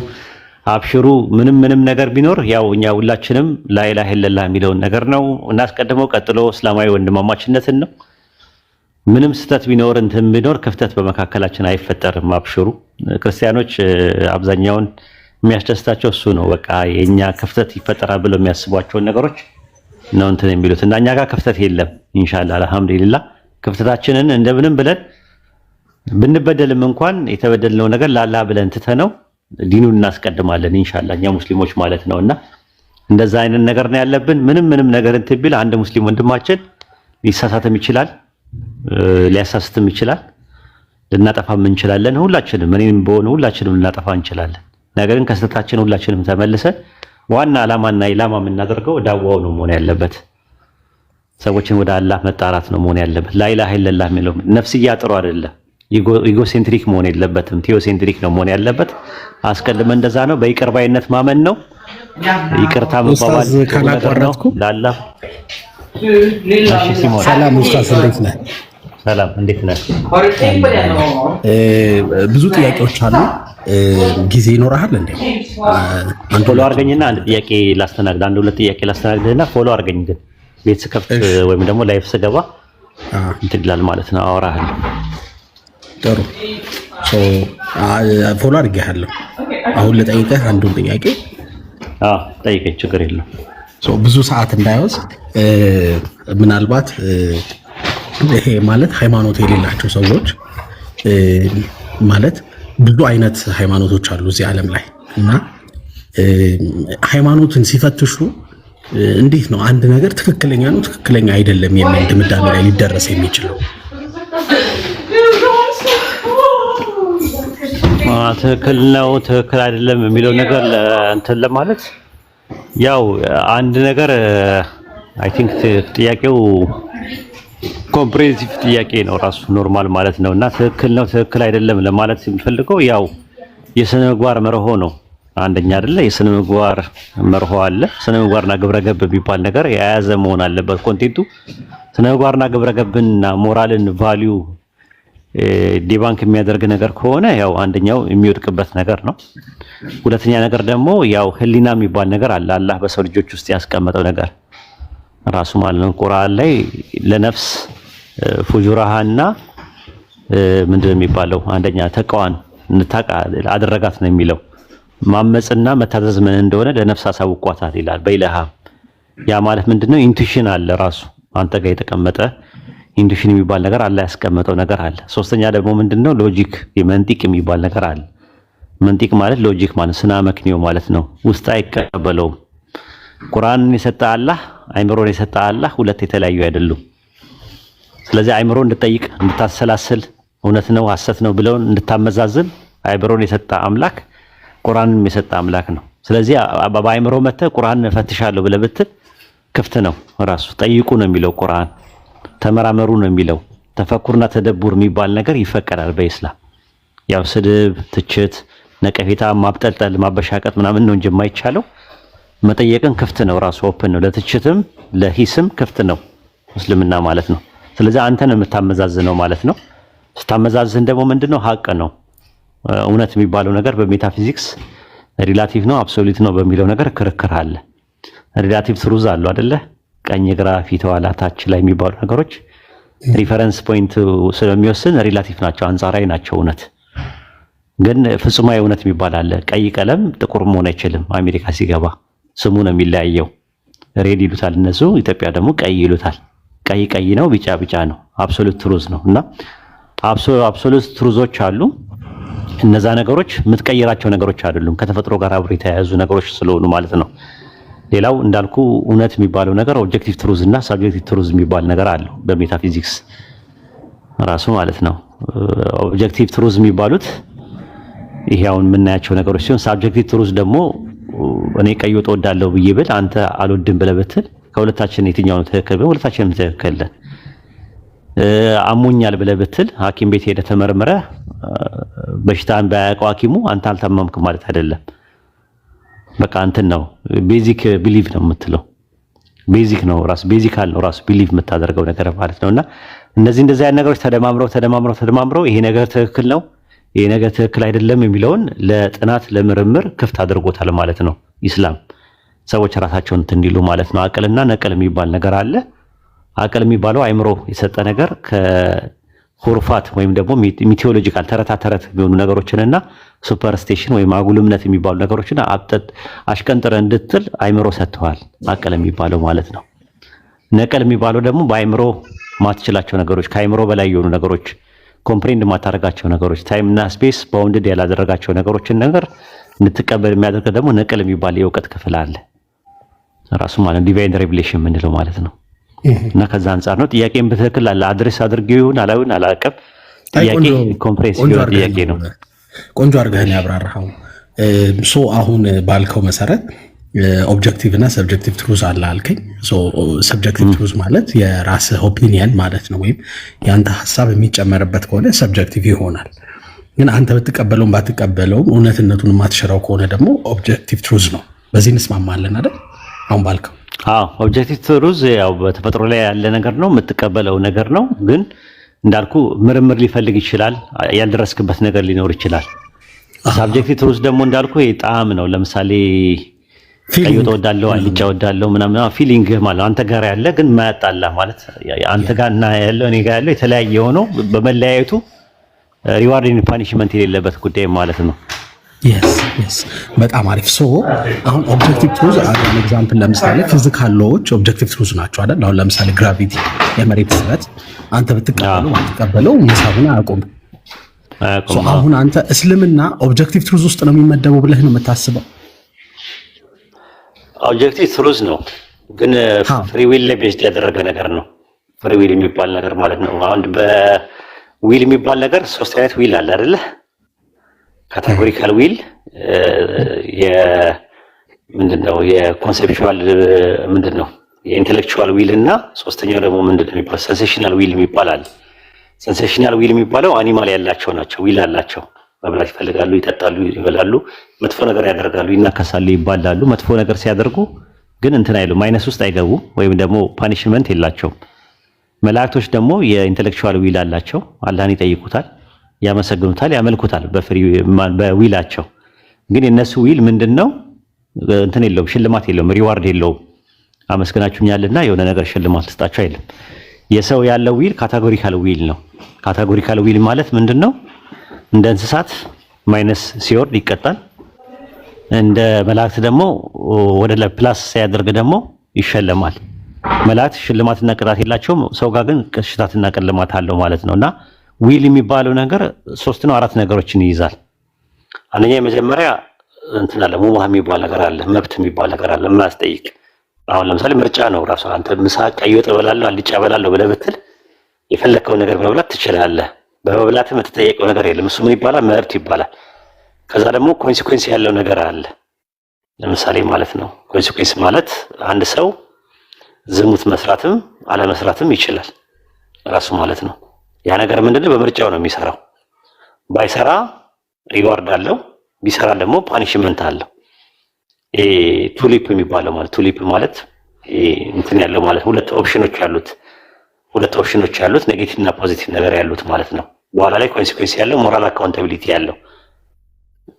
አብሽሩ። ምንም ነገር ቢኖር ያው እኛ ሁላችንም ላኢላሃ ኢለላህ የሚለውን ነገር ነው እናስቀድመው። ቀጥሎ እስላማዊ ወንድማማችነትን ነው። ምንም ስተት ቢኖር እንትን ቢኖር ክፍተት በመካከላችን አይፈጠርም። አብሽሩ። ክርስቲያኖች አብዛኛውን የሚያስደስታቸው እሱ ነው። በቃ የኛ ክፍተት ይፈጠራል ብለው የሚያስቧቸውን ነገሮች ነው እንትን የሚሉት እና እኛ ጋር ክፍተት የለም ኢንሻአላህ። አልሐምዱሊላህ ክፍተታችንን እንደምንም ብለን ብንበደልም እንኳን የተበደልነው ነገር ላላህ ብለን ትተነው ዲኑን እናስቀድማለን ኢንሻአላህ እኛ ሙስሊሞች ማለት ነውና እንደዛ አይነት ነገር ነው ያለብን። ምንም ነገር እንትን ቢል አንድ ሙስሊም ወንድማችን ሊሳሳትም ይችላል፣ ሊያሳስትም ይችላል፣ ልናጠፋም እንችላለን። ሁላችንም እኔም በሆነ ሁላችንም ልናጠፋ እንችላለን። ነገር ግን ከስህተታችን ሁላችንም ተመልሰን ዋና ዓላማና ኢላማ የምናደርገው ዳዋው ነው መሆን ያለበት። ሰዎችን ወደ አላህ መጣራት ነው መሆን ያለበት። ላኢላሃ ኢለላህ የሚለው ነፍስያ ጥሩ አይደለም። ኢጎሴንትሪክ መሆን የለበትም። ቴዎሴንትሪክ ነው መሆን ያለበት። አስቀድመን እንደዛ ነው። በይቅር ባይነት ማመን ነው። ይቅርታ መባባል ነው ለአላህ። እሺ ሲሞን ሰላም ኡስታዝ፣ እንዴት ነህ? ሰላም እንዴት ነህ? ብዙ ጥያቄዎች አሉ። ጊዜ ይኖርሃል እንዴ? ፎሎ አድርገኝና አንድ ጥያቄ ላስተናግድ፣ አንድ ሁለት ጥያቄ ላስተናግድና ፎሎ አድርገኝ። ግን ቤት ስከፍት ወይም ደግሞ ላይፍ ስገባ እንትን ይላል ማለት ነው። አወራሃለሁ። ጥሩ ፎሎ አድርጌሃለሁ። አሁን ልጠይቅህ አንዱን ጥያቄ። ጠይቀኝ፣ ችግር የለም። ብዙ ሰዓት እንዳይወስድ ምናልባት ይሄ ማለት ሃይማኖት የሌላቸው ሰዎች ማለት ብዙ አይነት ሃይማኖቶች አሉ እዚህ ዓለም ላይ እና ሃይማኖትን ሲፈትሹ እንዴት ነው አንድ ነገር ትክክለኛ ነው ትክክለኛ አይደለም የሚል ድምዳሜ ላይ ሊደረስ የሚችለው? ትክክል ነው ትክክል አይደለም የሚለው ነገር እንትን ለማለት ያው አንድ ነገር አይ ቲንክ ጥያቄው ኮምፕሬሄንሲቭ ጥያቄ ነው ራሱ ኖርማል ማለት ነውና ትክክል ነው ትክክል አይደለም ለማለት የሚፈልገው ያው የስነ ምግባር መርሆ ነው። አንደኛ አይደለ የስነ ምግባር መርሆ አለ። ስነ ምግባርና ግብረ ገብ የሚባል ነገር የያዘ መሆን አለበት ኮንቴንቱ። ስነ ምግባርና ግብረ ገብና ሞራልን ቫልዩ ዲባንክ የሚያደርግ ነገር ከሆነ ያው አንደኛው የሚወድቅበት ነገር ነው። ሁለተኛ ነገር ደግሞ ያው ህሊና የሚባል ነገር አለ። አላህ በሰው ልጆች ውስጥ ያስቀመጠው ነገር ራሱ ማለት ነው። ቁርአን ላይ ለነፍስ ፉጁራሃና ምንድነው የሚባለው አንደኛ ተቃዋን እንታቃ አደረጋት ነው የሚለው ማመጽና መታዘዝ ምን እንደሆነ ለነፍስ አሳውቋታል ይላል በኢልሃም። ያ ማለት ምንድነው ኢንቱዊሽን አለ ራሱ አንተ ጋር የተቀመጠ ኢንቱዊሽን የሚባል ነገር አለ ያስቀመጠው ነገር አለ። ሶስተኛ ደግሞ ምንድነው ሎጂክ የመንጢቅ የሚባል ነገር አለ። መንጢቅ ማለት ሎጂክ ማለት ስና መክኒዮ ማለት ነው። ውስጥ አይቀበለውም። ቁርአንን የሰጠ አላህ አይምሮን የሰጠ አላህ ሁለት የተለያዩ አይደሉም። ስለዚህ አይምሮ እንድጠይቅ እንድታሰላስል እውነት ነው ሐሰት ነው ብለው እንድታመዛዝን አይምሮን የሰጠ አምላክ ቁርአንን የሰጠ አምላክ ነው። ስለዚህ በአይምሮ መተህ ቁርአንን እፈትሻለሁ ብለህ ብትል ክፍት ነው። ራሱ ጠይቁ ነው የሚለው ቁርአን፣ ተመራመሩ ነው የሚለው። ተፈኩርና ተደቡር የሚባል ነገር ይፈቀዳል በኢስላም። ያው ስድብ፣ ትችት፣ ነቀፌታ፣ ማብጠልጠል፣ ማበሻቀጥ ምናምን ነው እንጂ የማይቻለው መጠየቅን ክፍት ነው። ራሱ ኦፕን ነው። ለትችትም ለሂስም ክፍት ነው እስልምና ማለት ነው። ስለዚህ አንተን የምታመዛዝነው ማለት ነው። ስታመዛዝን ደግሞ ምንድነው ሀቅ ነው እውነት የሚባለው ነገር በሜታፊዚክስ ሪላቲቭ ነው አብሶሉት ነው በሚለው ነገር ክርክር አለ። ሪላቲቭ ትሩዝ አሉ አይደለ? ቀኝ ግራ ፊት ኋላ ታች ላይ የሚባሉ ነገሮች ሪፈረንስ ፖይንት ስለሚወስን ሪላቲቭ ናቸው አንጻራዊ ናቸው። እውነት ግን ፍጹማዊ እውነት የሚባል አለ። ቀይ ቀለም ጥቁር መሆን አይችልም። አሜሪካ ሲገባ ስሙ ነው የሚለያየው። ሬድ ይሉታል እነሱ፣ ኢትዮጵያ ደግሞ ቀይ ይሉታል። ቀይ ቀይ ነው፣ ቢጫ ቢጫ ነው። አብሶሉት ትሩዝ ነው እና አብሶሉት ትሩዞች አሉ። እነዛ ነገሮች የምትቀይራቸው ነገሮች አይደሉም፣ ከተፈጥሮ ጋር አብሮ የተያያዙ ነገሮች ስለሆኑ ማለት ነው። ሌላው እንዳልኩ እውነት የሚባለው ነገር ኦብጀክቲቭ ትሩዝ እና ሳብጀክቲቭ ትሩዝ የሚባል ነገር አለው በሜታፊዚክስ ራሱ ማለት ነው። ኦብጀክቲቭ ትሩዝ የሚባሉት ይሄ አሁን የምናያቸው ነገሮች ሲሆን፣ ሳብጀክቲቭ ትሩዝ ደግሞ እኔ ቀይ ወጥ እወዳለሁ ብዬ ብል አንተ አልወድም ብለህ ብትል ከሁለታችን የትኛው ነው ትክክል? ሁለታችንም ትክክል ነን። አሞኛል ብለህ ብትል ሐኪም ቤት ሄደህ ተመርምረህ በሽታን ባያውቀው ሐኪሙ አንተ አልታመምክም ማለት አይደለም። በቃ እንትን ነው ቤዚክ ቢሊቭ ነው የምትለው። ቤዚክ ነው ራሱ ቤዚካል ነው ራሱ ቢሊቭ የምታደርገው ነገር ማለት ነውና እንደዚህ አይነት ነገሮች ተደማምረው ይሄ ነገር ትክክል ነው ይሄ ነገር ትክክል አይደለም የሚለውን ለጥናት ለምርምር ክፍት አድርጎታል ማለት ነው ኢስላም። ሰዎች ራሳቸውን እንትን እንዲሉ ማለት ነው። አቅልና ነቀል የሚባል ነገር አለ። አቅል የሚባለው አይምሮ የሰጠ ነገር ከሁርፋት ወይም ደግሞ ሚቲዮሎጂካል ተረት የሚሆኑ ነገሮችንና ሱፐርስቴሽን ወይም አጉል እምነት የሚባሉ ነገሮችን አሽቀንጥረ እንድትል አይምሮ ሰጥተዋል። አቅል የሚባለው ማለት ነው። ነቀል የሚባለው ደግሞ በአይምሮ ማትችላቸው ነገሮች ከአይምሮ በላይ የሆኑ ነገሮች ኮምፕሬንድ ማታረጋቸው ነገሮች ታይም እና ስፔስ ባውንድድ ያላደረጋቸው ነገሮችን ነገር እንድትቀበል የሚያደርግ ደግሞ ነቀል የሚባል የእውቀት ክፍል አለ ራሱ ማለት ዲቫይን ሬቪሌሽን የምንለው ማለት ነው። እና ከዛ አንፃር ነው ጥያቄን በትክክል አድሬስ አድርጌው ይሁን አላውቅም። ጥያቄ ኮምፕሬንሲቭ ጥያቄ ነው። ቆንጆ አድርገህ ነው ያብራራኸው። ሶ አሁን ባልከው መሰረት ኦብጀክቲቭ እና ሰብጀክቲቭ ትሩዝ አለ አልከኝ። ሶ ሰብጀክቲቭ ትሩዝ ማለት የራስህ ኦፒኒየን ማለት ነው፣ ወይም ያንተ ሐሳብ የሚጨመርበት ከሆነ ሰብጀክቲቭ ይሆናል። ግን አንተ ብትቀበለውም ባትቀበለውም እውነትነቱን የማትሽረው ከሆነ ደግሞ ኦብጀክቲቭ ትሩዝ ነው። በዚህ እንስማማለን አይደል? አሁን ባልከው ኦብጀክቲቭ ትሩዝ ያው በተፈጥሮ ላይ ያለ ነገር ነው፣ የምትቀበለው ነገር ነው። ግን እንዳልኩ ምርምር ሊፈልግ ይችላል፣ ያልደረስክበት ነገር ሊኖር ይችላል። ሳብጀክቲቭ ትሩዝ ደግሞ እንዳልኩ ጣዕም ነው። ለምሳሌ ቀይ ወጥ እወዳለሁ አልጫ እወዳለሁ ምናምን ፊሊንግ ማለት አንተ ጋር ያለ ግን ማያጣላ ማለት አንተ ጋር እና ያለው እኔ ጋር ያለው የተለያየ ሆኖ በመለያየቱ ሪዋርድ ኤንድ ፓኒሽመንት የሌለበት ጉዳይ ማለት ነው። yes በጣም አሪፍ። ሶ አሁን ኦብጀክቲቭ ትሩዝ አንድ ኤግዛምፕል ለምሳሌ ፊዚካል ሎዎች ኦብጀክቲቭ ትሩዝ ናቸው አይደል? አሁን ለምሳሌ ግራቪቲ የመሬት ስበት አንተ ብትቀበለው አትቀበለው መሳቡን አያቆም አሁን አንተ እስልምና ኦብጀክቲቭ ትሩዝ ውስጥ ነው የሚመደበው ብለህ ነው የምታስበው? ኦብጀክቲቭ ትሩዝ ነው ግን ፍሪ ዊል ላይ ቤዝድ ያደረገ ነገር ነው። ፍሪ ዊል የሚባል ነገር ማለት ነው። አሁን በዊል የሚባል ነገር ሶስት አይነት ዊል አለ አይደለ? ካቴጎሪካል ዊል ምንድነው የኮንሴፕቹዋል ምንድነው የኢንተሌክቹዋል ዊል እና ሶስተኛው ደግሞ ምንድነው የሚባለው ሴንሴሽናል ዊል የሚባላል። ሴንሴሽናል ዊል የሚባለው አኒማል ያላቸው ናቸው። ዊል አላቸው። መብላት ይፈልጋሉ፣ ይጠጣሉ፣ ይበላሉ፣ መጥፎ ነገር ያደርጋሉ፣ ይናከሳሉ፣ ይባላሉ። መጥፎ ነገር ሲያደርጉ ግን እንትን አይሉ ማይነስ ውስጥ አይገቡ ወይም ደግሞ ፓኒሽመንት የላቸውም። መላእክቶች ደግሞ የኢንተሌክቹዋል ዊል አላቸው። አላህን ይጠይቁታል፣ ያመሰግኑታል፣ ያመልኩታል በዊላቸው። ግን የነሱ ዊል ምንድነው እንትን የለውም፣ ሽልማት የለውም፣ ሪዋርድ የለውም። አመስግናችሁኛልና የሆነ ነገር ሽልማት ልስጣችሁ አይልም። የሰው ያለው ዊል ካቴጎሪካል ዊል ነው። ካቴጎሪካል ዊል ማለት ምንድነው? እንደ እንስሳት ማይነስ ሲወርድ ይቀጣል። እንደ መላእክት ደግሞ ወደ ላይ ፕላስ ሲያደርግ ደግሞ ይሸለማል። መላእክት ሽልማትና ቅጣት የላቸውም። ሰው ጋር ግን ቅጣትና ቅልማት አለው ማለት ነውና ዊል የሚባለው ነገር 3 ነው 4 ነገሮችን ይይዛል። አንደኛ የመጀመሪያ እንትን አለ፣ ሙባህ የሚባል ነገር አለ፣ መብት የሚባል ነገር አለ። የማያስጠይቅ አሁን ለምሳሌ ምርጫ ነው ራሱ። አንተ ምሳ ቀይ ወጥ እበላለሁ አልጫ እበላለሁ ብለህ ብትል የፈለከው ነገር መብላት ትችላለህ። በመብላትህ የምትጠየቀው ነገር የለም። እሱ ምን ይባላል? መብት ይባላል። ከዛ ደግሞ ኮንሲኩዌንስ ያለው ነገር አለ። ለምሳሌ ማለት ነው ኮንሲኩዌንስ ማለት አንድ ሰው ዝሙት መስራትም አለመስራትም ይችላል ራሱ ማለት ነው። ያ ነገር ምንድነው? በምርጫው ነው የሚሰራው። ባይሰራ ሪዋርድ አለው፣ ቢሰራ ደግሞ ፓኒሽመንት አለው። ቱሊፕ የሚባለው ማለት ቱሊፕ ማለት እንትን ያለው ማለት ሁለት ኦፕሽኖች ያሉት ኔጌቲቭ እና ፖዚቲቭ ነገር ያሉት ማለት ነው። በኋላ ላይ ኮንሲኩዌንስ ያለው ሞራል አካውንታቢሊቲ ያለው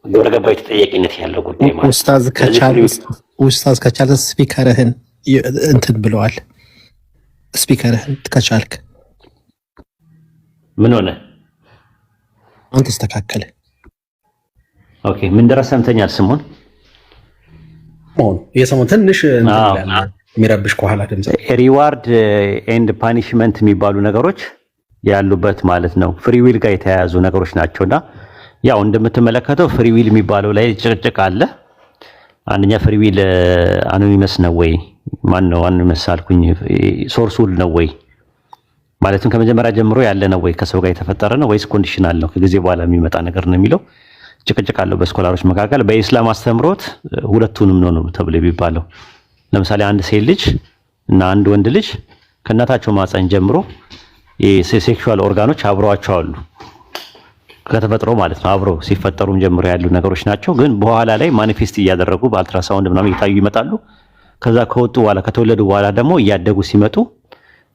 ግብረ ገባዊ ተጠያቂነት ያለው ጉዳይ ማለት ኡስታዝ ከቻለ ስፒከርህን እንትን ብለዋል። ስፒከርህን ከቻልክ ምን ሆነ? አንተ ተስተካከለ። ኦኬ ምን ድረስ ሰምተኛል? ስሙን የሰሙን ትንሽ የሚረብሽ ከኋላ ድምጽ ሪዋርድ ኤንድ ፓኒሽመንት የሚባሉ ነገሮች ያሉበት ማለት ነው። ፍሪ ዊል ጋር የተያያዙ ነገሮች ናቸውና ያው እንደምትመለከተው ፍሪ ዊል የሚባለው ላይ ጭቅጭቅ አለ። አንደኛ ፍሪ ዊል አኖኒመስ ነው ወይ ማን ነው አኖኒመስ አልኩኝ፣ ሶርስ ዊል ነው ወይ ማለትም ከመጀመሪያ ጀምሮ ያለ ነው ወይ ከሰው ጋር የተፈጠረ ነው ወይስ ኮንዲሽናል ነው ከጊዜ በኋላ የሚመጣ ነገር ነው የሚለው ጭቅጭቅ አለው በስኮላሮች መካከል። በኢስላም አስተምሮት ሁለቱንም ነው ተብሎ የሚባለው። ለምሳሌ አንድ ሴት ልጅ እና አንድ ወንድ ልጅ ከእናታቸው ማፀን ጀምሮ የሴክሹዋል ኦርጋኖች አብረዋቸው አሉ ከተፈጥሮ ማለት ነው። አብረው ሲፈጠሩም ጀምሮ ያሉ ነገሮች ናቸው። ግን በኋላ ላይ ማኒፌስት እያደረጉ በአልትራሳውንድ ምናምን እየታዩ ይመጣሉ። ከዛ ከወጡ በኋላ ከተወለዱ በኋላ ደግሞ እያደጉ ሲመጡ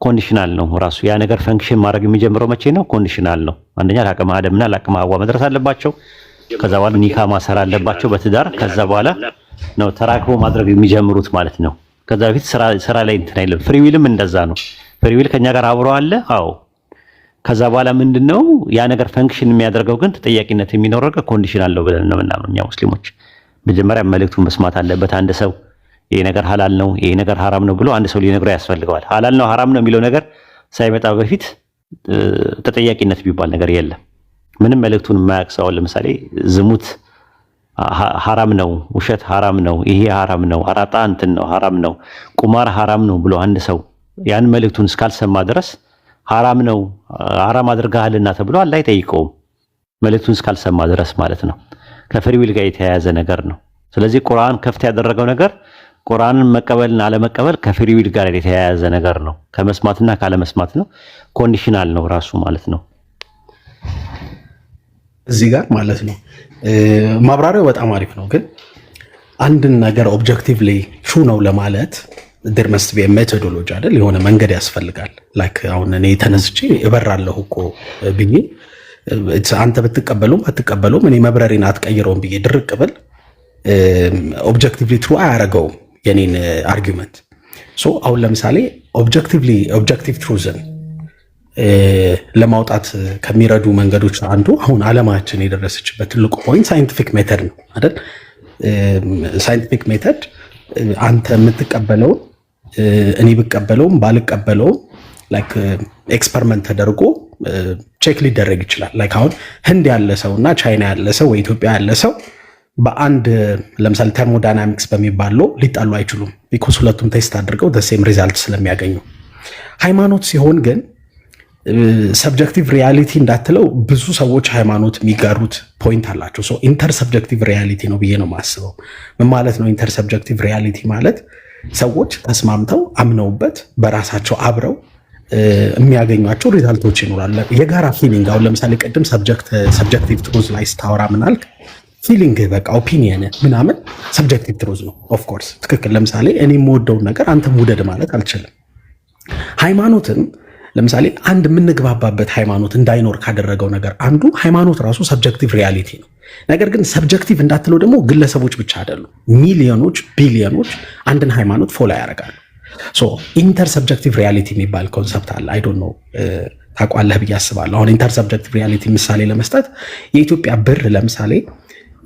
ኮንዲሽናል ነው ራሱ ያ ነገር ፈንክሽን ማድረግ የሚጀምረው መቼ ነው? ኮንዲሽናል ነው። አንደኛ ለአቅመ አደምና ለአቅመ ሐዋ መድረስ አለባቸው። ከዛ በኋላ ኒካ ማሰር አለባቸው በትዳር። ከዛ በኋላ ነው ተራክቦ ማድረግ የሚጀምሩት ማለት ነው። ከዛ በፊት ስራ ላይ እንትን አይልም። ፍሪ ዊልም እንደዛ ነው። ፍሪ ዊል ከኛ ጋር አብሮ አለ። አዎ። ከዛ በኋላ ምንድነው ያ ነገር ፈንክሽን የሚያደርገው ግን ተጠያቂነት የሚኖረው ኮንዲሽን አለው ብለን ነው የምናምነው እኛ ሙስሊሞች። መጀመሪያ መልእክቱን መስማት አለበት አንድ ሰው። ይሄ ነገር ሐላል ነው፣ ይሄ ነገር ሐራም ነው ብሎ አንድ ሰው ሊነግረው ያስፈልገዋል። ሐላል ነው ሐራም ነው የሚለው ነገር ሳይመጣ በፊት ተጠያቂነት ቢባል ነገር የለም። ምንም መልእክቱን የማያውቅ ሰው ለምሳሌ ዝሙት ሐራም ነው፣ ውሸት ሐራም ነው፣ ይሄ ሐራም ነው፣ አራጣ እንትን ነው ሐራም ነው፣ ቁማር ሐራም ነው ብሎ አንድ ሰው ያን መልእክቱን እስካልሰማ ድረስ ሐራም ነው ሐራም አድርገሃልና ተብሎ አላህ አይጠይቀውም። መልእክቱን እስካልሰማ ድረስ ማለት ነው። ከፍሪ ዊል ጋር የተያያዘ ነገር ነው። ስለዚህ ቁርአን ከፍት ያደረገው ነገር ቁርአንን መቀበልና አለመቀበል ከፍሪ ዊል ጋር የተያያዘ ነገር ነው። ከመስማትና ካለመስማት ነው። ኮንዲሽናል ነው ራሱ ማለት ነው። እዚህ ጋር ማለት ነው ማብራሪያው በጣም አሪፍ ነው። ግን አንድን ነገር ኦብጀክቲቭሊ ትሩ ነው ለማለት there must be a methodology አይደል? የሆነ መንገድ ያስፈልጋል። ላይክ አሁን እኔ ተነስቼ እበራለሁ እኮ ብዬ አንተ ብትቀበሉም አትቀበሉም እኔ መብረሪን አትቀይረውም ብዬ ድርቅ ብል ኦብጀክቲቭሊ ትሩ አያደርገውም የኔን አርጊውመንት። ሶ አሁን ለምሳሌ ኦብጀክቲቭ ትሩዝን ለማውጣት ከሚረዱ መንገዶች አንዱ አሁን ዓለማችን የደረሰችበት ትልቁ ፖይንት ሳይንቲፊክ ሜተድ ነው አይደል? ሳይንቲፊክ ሜተድ አንተ የምትቀበለው እኔ ብቀበለውም ባልቀበለውም ላይክ ኤክስፐሪመንት ተደርጎ ቼክ ሊደረግ ይችላል። ላይክ አሁን ህንድ ያለ ሰው እና ቻይና ያለ ሰው ወይ ኢትዮጵያ ያለ ሰው በአንድ ለምሳሌ ተርሞዳይናሚክስ በሚባለው ሊጣሉ አይችሉም። ቢኮዝ ሁለቱም ቴስት አድርገው ሴም ሪዛልት ስለሚያገኙ። ሃይማኖት ሲሆን ግን ሰብጀክቲቭ ሪያሊቲ እንዳትለው ብዙ ሰዎች ሃይማኖት የሚጋሩት ፖይንት አላቸው። ሶ ኢንተር ሰብጀክቲቭ ሪያሊቲ ነው ብዬ ነው የማስበው። ምን ማለት ነው ኢንተር ሰብጀክቲቭ ሪያሊቲ ማለት? ሰዎች ተስማምተው አምነውበት በራሳቸው አብረው የሚያገኟቸው ሪዛልቶች ይኖራሉ። የጋራ ፊሊንግ። አሁን ለምሳሌ ቅድም ሰብጀክቲቭ ትሩዝ ላይ ስታወራ ምናልክ? ፊሊንግ በቃ ኦፒኒየን ምናምን ሰብጀክቲቭ ትሩዝ ነው። ኦፍኮርስ ትክክል። ለምሳሌ እኔ የምወደውን ነገር አንተም ውደድ ማለት አልችልም። ሃይማኖትም ለምሳሌ አንድ የምንግባባበት ሃይማኖት እንዳይኖር ካደረገው ነገር አንዱ ሃይማኖት ራሱ ሰብጀክቲቭ ሪያሊቲ ነው። ነገር ግን ሰብጀክቲቭ እንዳትለው ደግሞ ግለሰቦች ብቻ አይደሉም፣ ሚሊዮኖች ቢሊዮኖች አንድን ሃይማኖት ፎሎ ያደርጋሉ። ሶ ኢንተር ሰብጀክቲቭ ሪያሊቲ የሚባል ኮንሰፕት አለ። አይ ዶንት ኖ ታውቋለህ ብዬ አስባለሁ። አሁን ኢንተር ሰብጀክቲቭ ሪያሊቲ ምሳሌ ለመስጠት የኢትዮጵያ ብር ለምሳሌ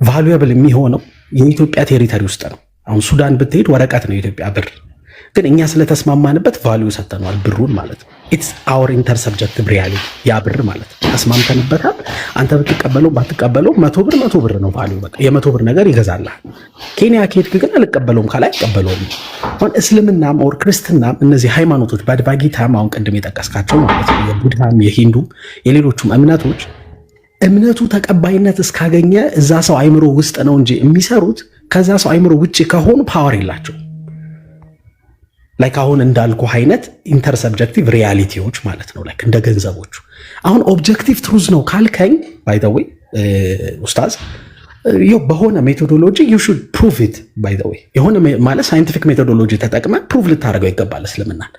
ቫሉዌብል የሚሆነው የኢትዮጵያ ቴሪተሪ ውስጥ ነው። አሁን ሱዳን ብትሄድ ወረቀት ነው የኢትዮጵያ ብር፣ ግን እኛ ስለተስማማንበት ቫልዩ ሰጥተነዋል ብሩን ማለት ነው። ኢትስ አወር ኢንተር ሰብጀክቲቭ ሪያሊቲ ያ ብር ማለት ነው። ተስማምተንበታል። አንተ ብትቀበለው ባትቀበለው 100 ብር ነው ቫልዩ። በቃ የ100 ብር ነገር ይገዛልሃል። ኬንያ ከሄድክ ግን አልቀበለውም ካላይ አይቀበለውም። አሁን እስልምናም ኦር ክርስትናም እነዚህ ሃይማኖቶች በአድቫጊታም አሁን ቅድም የጠቀስካቸው ማለት ነው የቡድሃም የሂንዱም የሌሎቹም እምነቶች እምነቱ ተቀባይነት እስካገኘ እዛ ሰው አይምሮ ውስጥ ነው እንጂ የሚሰሩት ከዛ ሰው አይምሮ ውጭ ከሆኑ ፓወር የላቸው። ላይክ አሁን እንዳልኩ አይነት ኢንተርሰብጀክቲቭ ሪያሊቲዎች ማለት ነው። ላይክ እንደ ገንዘቦቹ አሁን ኦብጀክቲቭ ትሩዝ ነው ካልከኝ ባይ ዘ ዌይ ኡስታዝ በሆነ ሜቶዶሎጂ ዩ ሹድ ፕሩቭ ኢት ባይ ዘ ዌይ የሆነ ማለት ሳይንቲፊክ ሜቶዶሎጂ ተጠቅመ ፕሩቭ ልታደርገው ይገባል እስልምናን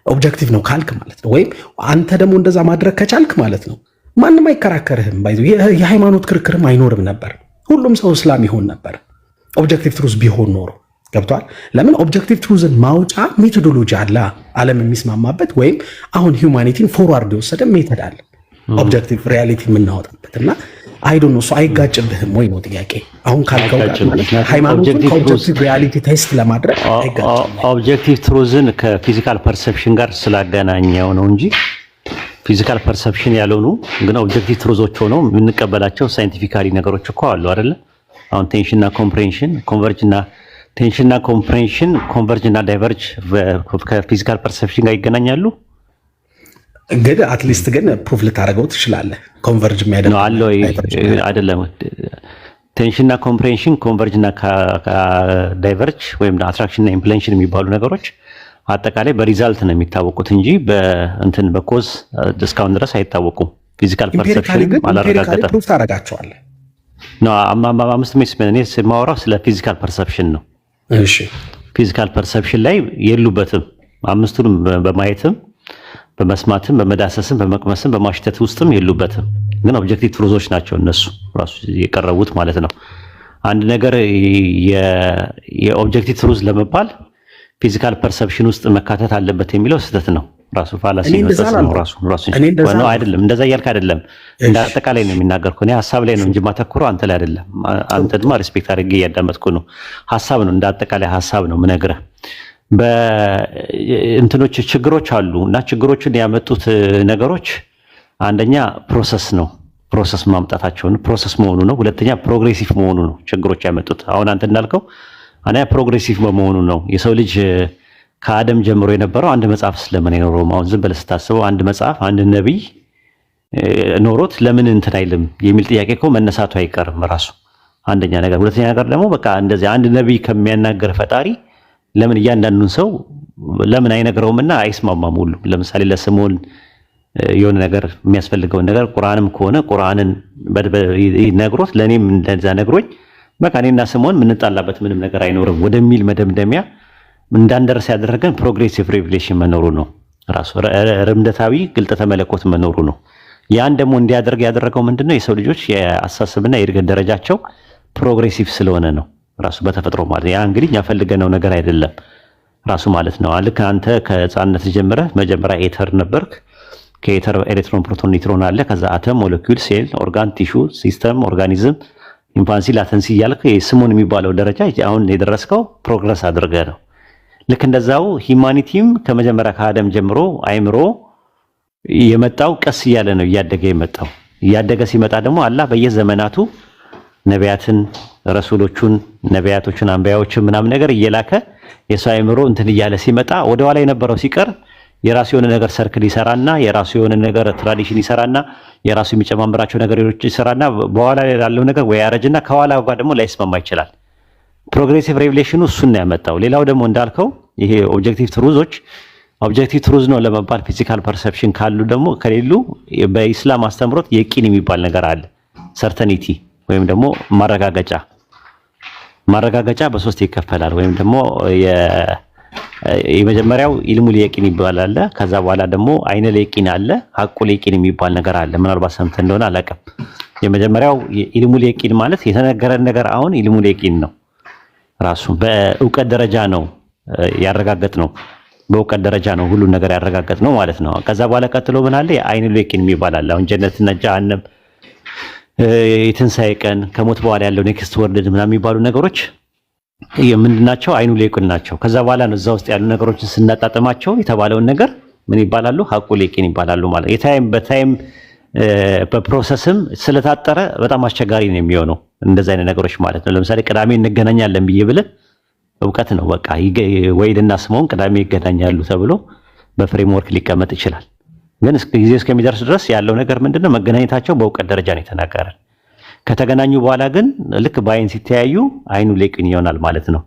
ኦብጀክቲቭ ነው ካልክ ማለት ነው። ወይም አንተ ደግሞ እንደዛ ማድረግ ከቻልክ ማለት ነው ማንም አይከራከርህም። ባይ ዘ ዌይ የሃይማኖት ክርክርም አይኖርም ነበር። ሁሉም ሰው እስላም ይሆን ነበር ኦብጀክቲቭ ትሩዝ ቢሆን ኖሮ። ገብቷል? ለምን ኦብጀክቲቭ ትሩዝን ማውጫ ሜቶዶሎጂ አለ ዓለም የሚስማማበት ወይም አሁን ሂውማኒቲን ፎርዋርድ የወሰደ ሜተድ አለ ኦብጀክቲቭ ሪያሊቲ የምናወጣበት እና አይ ዶንት ኖ እሱ አይጋጭብህም ወይ ነው ጥያቄ። አሁን ካልከው ጋር ሃይማኖትን ከኦብጀክቲቭ ሪያሊቲ ቴስት ለማድረግ አይጋጭም። ኦብጀክቲቭ ትሩዝን ከፊዚካል ፐርሰፕሽን ጋር ስላገናኘው ነው እንጂ ፊዚካል ፐርሰፕሽን ያልሆኑ ግን ኦብጀክቲቭ ትሩዞች ሆነው የምንቀበላቸው ሳይንቲፊካሊ ነገሮች እኮ አሉ አይደለ? አሁን ቴንሽንና ኮምፕሬንሽን ኮንቨርጅና ቴንሽንና ኮምፕሬንሽን ኮንቨርጅ እና ዳይቨርጅ ከፊዚካል ፐርሰፕሽን ጋር ይገናኛሉ። ግን አትሊስት ግን ፕሩፍ ልታደርገው ትችላለህ። ኮንቨርጅ የሚያደርግ ነው አለ ወይ አይደለም? ቴንሽንና ኮምፕሬንሽን ኮንቨርጅ እና ዳይቨርጅ ወይም አትራክሽን እና ኢምፕሌንሽን የሚባሉ ነገሮች አጠቃላይ በሪዛልት ነው የሚታወቁት እንጂ በእንትን በኮዝ እስካሁን ድረስ አይታወቁም። ፊዚካል ፐርሰፕሽን አላረጋገጠም። ፕሩፍ ታደርጋቸዋለህ ነው አምስት እኔ የማወራው ስለ ፊዚካል ፐርሰፕሽን ነው። እሺ ፊዚካል ፐርሰፕሽን ላይ የሉበትም። አምስቱንም በማየትም በመስማትም በመዳሰስም በመቅመስም በማሽተት ውስጥም የሉበትም። ግን ኦብጀክቲቭ ትሩዞች ናቸው እነሱ ራሱ የቀረቡት ማለት ነው። አንድ ነገር የኦብጀክቲቭ ትሩዝ ለመባል ፊዚካል ፐርሰፕሽን ውስጥ መካተት አለበት የሚለው ስህተት ነው። ራሱ ፋላሲ ነው። ራሱ ነው አይደለም። እንደዛ እያልክ አይደለም። እንደ አጠቃላይ ነው የሚናገርኩት። እኔ ሀሳብ ላይ ነው እንጂ ማተኩረው አንተ ላይ አይደለም። አንተ ድማ ሪስፔክት አድርጌ እያዳመጥኩ ነው። ሀሳብ ነው፣ እንደ አጠቃላይ ሀሳብ ነው የምነግርህ። በእንትኖች ችግሮች አሉ እና ችግሮችን ያመጡት ነገሮች አንደኛ ፕሮሰስ ነው። ፕሮሰስ ማምጣታቸውን ፕሮሰስ መሆኑ ነው። ሁለተኛ ፕሮግሬሲቭ መሆኑ ነው ችግሮች ያመጡት። አሁን አንተ እንዳልከው አንደኛ ፕሮግሬሲቭ በመሆኑ ነው። የሰው ልጅ ከአደም ጀምሮ የነበረው አንድ መጽሐፍ ስለምን አይኖረውም? አሁን ዝም ብለህ ስታስበው አንድ መጽሐፍ አንድ ነቢይ ኖሮት ለምን እንትን አይልም የሚል ጥያቄ እኮ መነሳቱ አይቀርም ራሱ አንደኛ ነገር። ሁለተኛ ነገር ደግሞ በቃ እንደዚህ አንድ ነቢይ ከሚያናገር ፈጣሪ ለምን እያንዳንዱን ሰው ለምን አይነግረውምና አይስማማም ሁሉ? ለምሳሌ ለስምዖን የሆነ ነገር የሚያስፈልገውን ነገር ቁርአንም ከሆነ ቁርአንን ነግሮት ለኔም እንደዛ ነግሮኝ በቃ እኔና ስምዖን የምንጣላበት ምንም ነገር አይኖርም ወደሚል መደምደሚያ እንዳንደርስ ያደረገን ፕሮግሬሲቭ ሪቪሌሽን መኖሩ ነው። ራሱ ርምደታዊ ግልጠተ መለኮት መኖሩ ነው። ያን ደግሞ እንዲያደርግ ያደረገው ምንድነው? የሰው ልጆች የአሳሰብና የእድገት ደረጃቸው ፕሮግሬሲቭ ስለሆነ ነው። ራሱ በተፈጥሮ ማለት ያ እንግዲህ እኛ ፈልገነው ነገር አይደለም ራሱ ማለት ነው። ልክ አንተ ከህፃንነት ጀምረህ መጀመሪያ ኤተር ነበርክ። ከኤተር ኤሌክትሮን፣ ፕሮቶን፣ ኒውትሮን አለ። ከዛ አተም፣ ሞለኪውል፣ ሴል፣ ኦርጋን፣ ቲሹ፣ ሲስተም፣ ኦርጋኒዝም፣ ኢንፋንሲ፣ ላተንሲ እያልክ ስሙን የሚባለው ደረጃ አሁን የደረስከው ፕሮግረስ አድርገህ ነው። ልክ እንደዛው ሂዩማኒቲም ከመጀመሪያ ከአደም ጀምሮ አይምሮ የመጣው ቀስ እያለ ነው እያደገ የመጣው። እያደገ ሲመጣ ደግሞ አላህ በየዘመናቱ ነቢያትን፣ ረሱሎቹን፣ ነቢያቶችን፣ አንቢያዎችን ምናምን ነገር እየላከ የሰው አይምሮ እንትን እያለ ሲመጣ ወደ ኋላ የነበረው ሲቀር የራሱ የሆነ ነገር ሰርክል ይሰራና የራሱ የሆነ ነገር ትራዲሽን ይሰራና የራሱ የሚጨማምራቸው ነገሮች ይሰራና በኋላ ላይ ያለው ነገር ወይ ያረጅና ከኋላ ጋር ደግሞ ላይስማማ ይችላል። ፕሮግሬሲቭ ሬቪሌሽኑ እሱን ነው ያመጣው። ሌላው ደግሞ እንዳልከው ይሄ ኦብጀክቲቭ ትሩዞች ኦብጀክቲቭ ትሩዝ ነው ለመባል ፊዚካል ፐርሰፕሽን ካሉ ደግሞ ከሌሉ በኢስላም አስተምሮት የቂን የሚባል ነገር አለ። ሰርተኒቲ ወይም ደግሞ ማረጋገጫ በሶስት ይከፈላል። ወይም ደግሞ የመጀመሪያው ኢልሙል የቂን ይባላል። ከዛ በኋላ ደግሞ አይነል የቂን አለ፣ ሐቁል የቂን የሚባል ነገር አለ። ምናልባት ሰምተህ እንደሆነ አላውቅም። የመጀመሪያው ኢልሙል የቂን ማለት የተነገረን ነገር አሁን ኢልሙል የቂን ነው። ራሱ በእውቀት ደረጃ ነው ያረጋገጥ ነው። በእውቀት ደረጃ ነው ሁሉ ነገር ያረጋገጥ ነው ማለት ነው። ከዛ በኋላ ቀጥሎ ምን አለ? የአይነል የቂን የሚባል አለ። አሁን ጀነትና ጀሃነም፣ የትንሣኤ ቀን፣ ከሞት በኋላ ያለው ኔክስት ወርልድ ምናምን የሚባሉ ነገሮች የምንድናቸው? አይኑ ሌቂን ናቸው። ከዛ በኋላ ነው እዛ ውስጥ ያሉ ነገሮችን ስናጣጥማቸው የተባለውን ነገር ምን ይባላሉ? ሐቁ ሌቂን ይባላሉ ማለት ነው። በታይም በፕሮሰስም ስለታጠረ በጣም አስቸጋሪ ነው የሚሆነው እንደዚህ አይነት ነገሮች ማለት ነው። ለምሳሌ ቅዳሜ እንገናኛለን ብዬ ብለህ እውቀት ነው በቃ ወይድና ስምዖን ቅዳሜ ይገናኛሉ ተብሎ በፍሬምወርክ ሊቀመጥ ይችላል። ግን ጊዜ እስከሚደርስ ድረስ ያለው ነገር ምንድነው? መገናኘታቸው በእውቀት ደረጃ ነው የተናገረን። ከተገናኙ በኋላ ግን ልክ በአይን ሲተያዩ አይኑ ሌቂን ይሆናል ማለት ነው።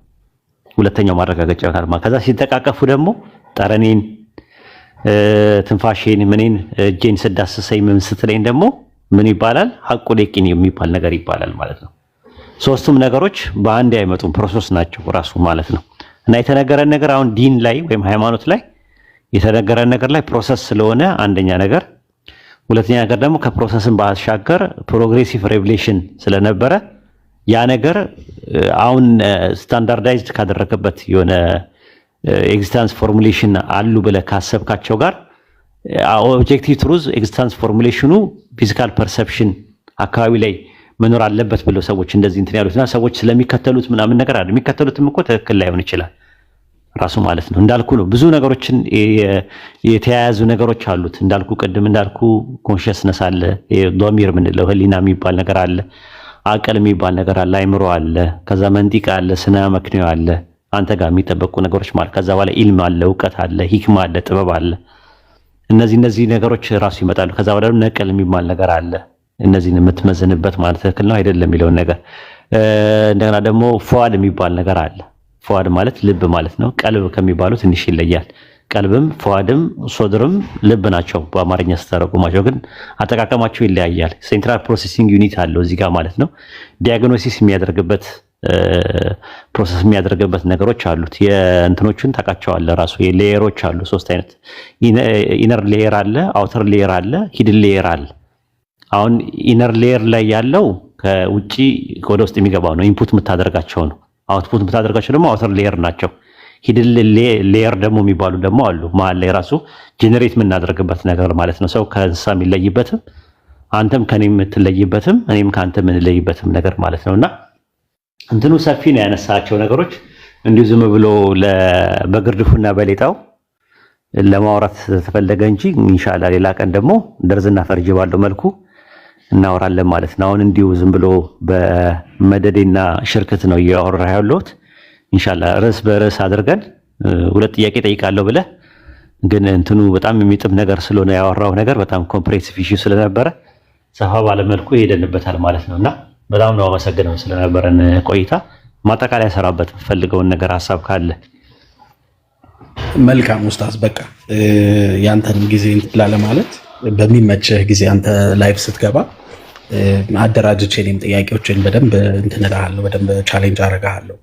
ሁለተኛው ማረጋገጫ ይሆናል ማለት። ከዛ ሲተቃቀፉ ደግሞ ጠረኔን፣ ትንፋሼን፣ ምኔን፣ እጄን ስዳስሰኝ ምን ስትለኝ ደግሞ ምን ይባላል? ሐቁ ሌቂን የሚባል ነገር ይባላል ማለት ነው። ሶስቱም ነገሮች በአንድ አይመጡም፣ ፕሮሰስ ናቸው ራሱ ማለት ነው። እና የተነገረን ነገር አሁን ዲን ላይ ወይም ሃይማኖት ላይ የተነገረን ነገር ላይ ፕሮሰስ ስለሆነ አንደኛ ነገር፣ ሁለተኛ ነገር ደግሞ ከፕሮሰስን ባሻገር ፕሮግሬሲቭ ሬቪሌሽን ስለነበረ ያ ነገር አሁን ስታንዳርዳይዝድ ካደረገበት የሆነ ኤግዚስተንስ ፎርሙሌሽን አሉ ብለህ ካሰብካቸው ጋር ኦብጀክቲቭ ትሩዝ ኤግዚስተንስ ፎርሙሌሽኑ ፊዚካል ፐርሰፕሽን አካባቢ ላይ መኖር አለበት ብለው ሰዎች እንደዚህ እንትን ያሉትና ሰዎች ስለሚከተሉት ምናምን ነገር አይደል። የሚከተሉትም እኮ ትክክል ላይሆን ይችላል ራሱ ማለት ነው። እንዳልኩ ነው ብዙ ነገሮችን የተያያዙ ነገሮች አሉት። እንዳልኩ ቅድም እንዳልኩ ኮንሽስነስ አለ፣ ዶሚር ምንለው ህሊና የሚባል ነገር አለ፣ አቅል የሚባል ነገር አለ፣ አይምሮ አለ፣ ከዛ መንጢቅ አለ፣ ስነ መክንዮ አለ፣ አንተ ጋር የሚጠበቁ ነገሮች ማለት። ከዛ በኋላ ኢልም አለ፣ እውቀት አለ፣ ሂክማ አለ፣ ጥበብ አለ። እነዚህ ነገሮች ራሱ ይመጣሉ። ከዛ በኋላ ነቅል የሚባል ነገር አለ፣ እነዚህን የምትመዝንበት ማለት ትክክል ነው አይደለም የሚለውን ነገር። እንደገና ደግሞ ፉአድ የሚባል ነገር አለ። ፉአድ ማለት ልብ ማለት ነው። ቀልብ ከሚባሉ ትንሽ ይለያል። ቀልብም ፉአድም ሶድርም ልብ ናቸው በአማርኛ ስተረጉማቸው፣ ግን አጠቃቀማቸው ይለያያል። ሴንትራል ፕሮሴሲንግ ዩኒት አለው እዚህ ጋር ማለት ነው። ዲያግኖሲስ የሚያደርግበት ፕሮሰስ የሚያደርግበት ነገሮች አሉት። የእንትኖቹን ታውቃቸዋለህ ራሱ የሌየሮች አሉ። ሶስት አይነት ኢነር ሌየር አለ፣ አውተር ሌየር አለ፣ ሂድን ሌየር አለ። አሁን ኢነር ሌየር ላይ ያለው ከውጪ ወደ ውስጥ የሚገባው ነው፣ ኢንፑት የምታደርጋቸው ነው። አውትፑት የምታደርጋቸው ደግሞ አውተር ሌየር ናቸው። ሂድን ሌየር ደግሞ የሚባሉ ደግሞ አሉ። መሀል ላይ ራሱ ጄኔሬት የምናደርግበት ነገር ማለት ነው። ሰው ከእንስሳ የሚለይበትም አንተም ከኔ የምትለይበትም እኔም ከአንተ የምንለይበትም ነገር ማለት ነውና እንትኑ ሰፊ ነው ያነሳቸው ነገሮች እንዲሁ ዝም ብሎ በግርድፉና በሌጣው ለማውራት ተፈለገ እንጂ ኢንሻአላህ ሌላ ቀን ደግሞ ደርዝና ፈርጅ ባለው መልኩ እናወራለን ማለት ነው። አሁን እንዲሁ ዝም ብሎ በመደዴና ሽርክት ነው እያወራ ያለሁት። ኢንሻአላህ ርዕስ በርዕስ አድርገን ሁለት ጥያቄ ጠይቃለሁ ብለህ ግን እንትኑ በጣም የሚጥም ነገር ስለሆነ ያወራው ነገር በጣም ኮምፕሬሄንሲቭ ኢሹ ስለነበረ ሰፋ ባለ መልኩ ሄደንበታል ማለት ነውና በጣም ነው አመሰግነው ስለነበረን ቆይታ። ማጠቃለያ ሰራበት ፈልገውን ነገር ሐሳብ ካለ መልካም ኡስታዝ። በቃ ያንተንም ጊዜ ላለ ማለት በሚመችህ ጊዜ አንተ ላይቭ ስትገባ አደራጅቼ እኔም ጥያቄዎችን በደንብ እንትን እልሃለሁ፣ በደንብ ቻሌንጅ አደርግሃለሁ።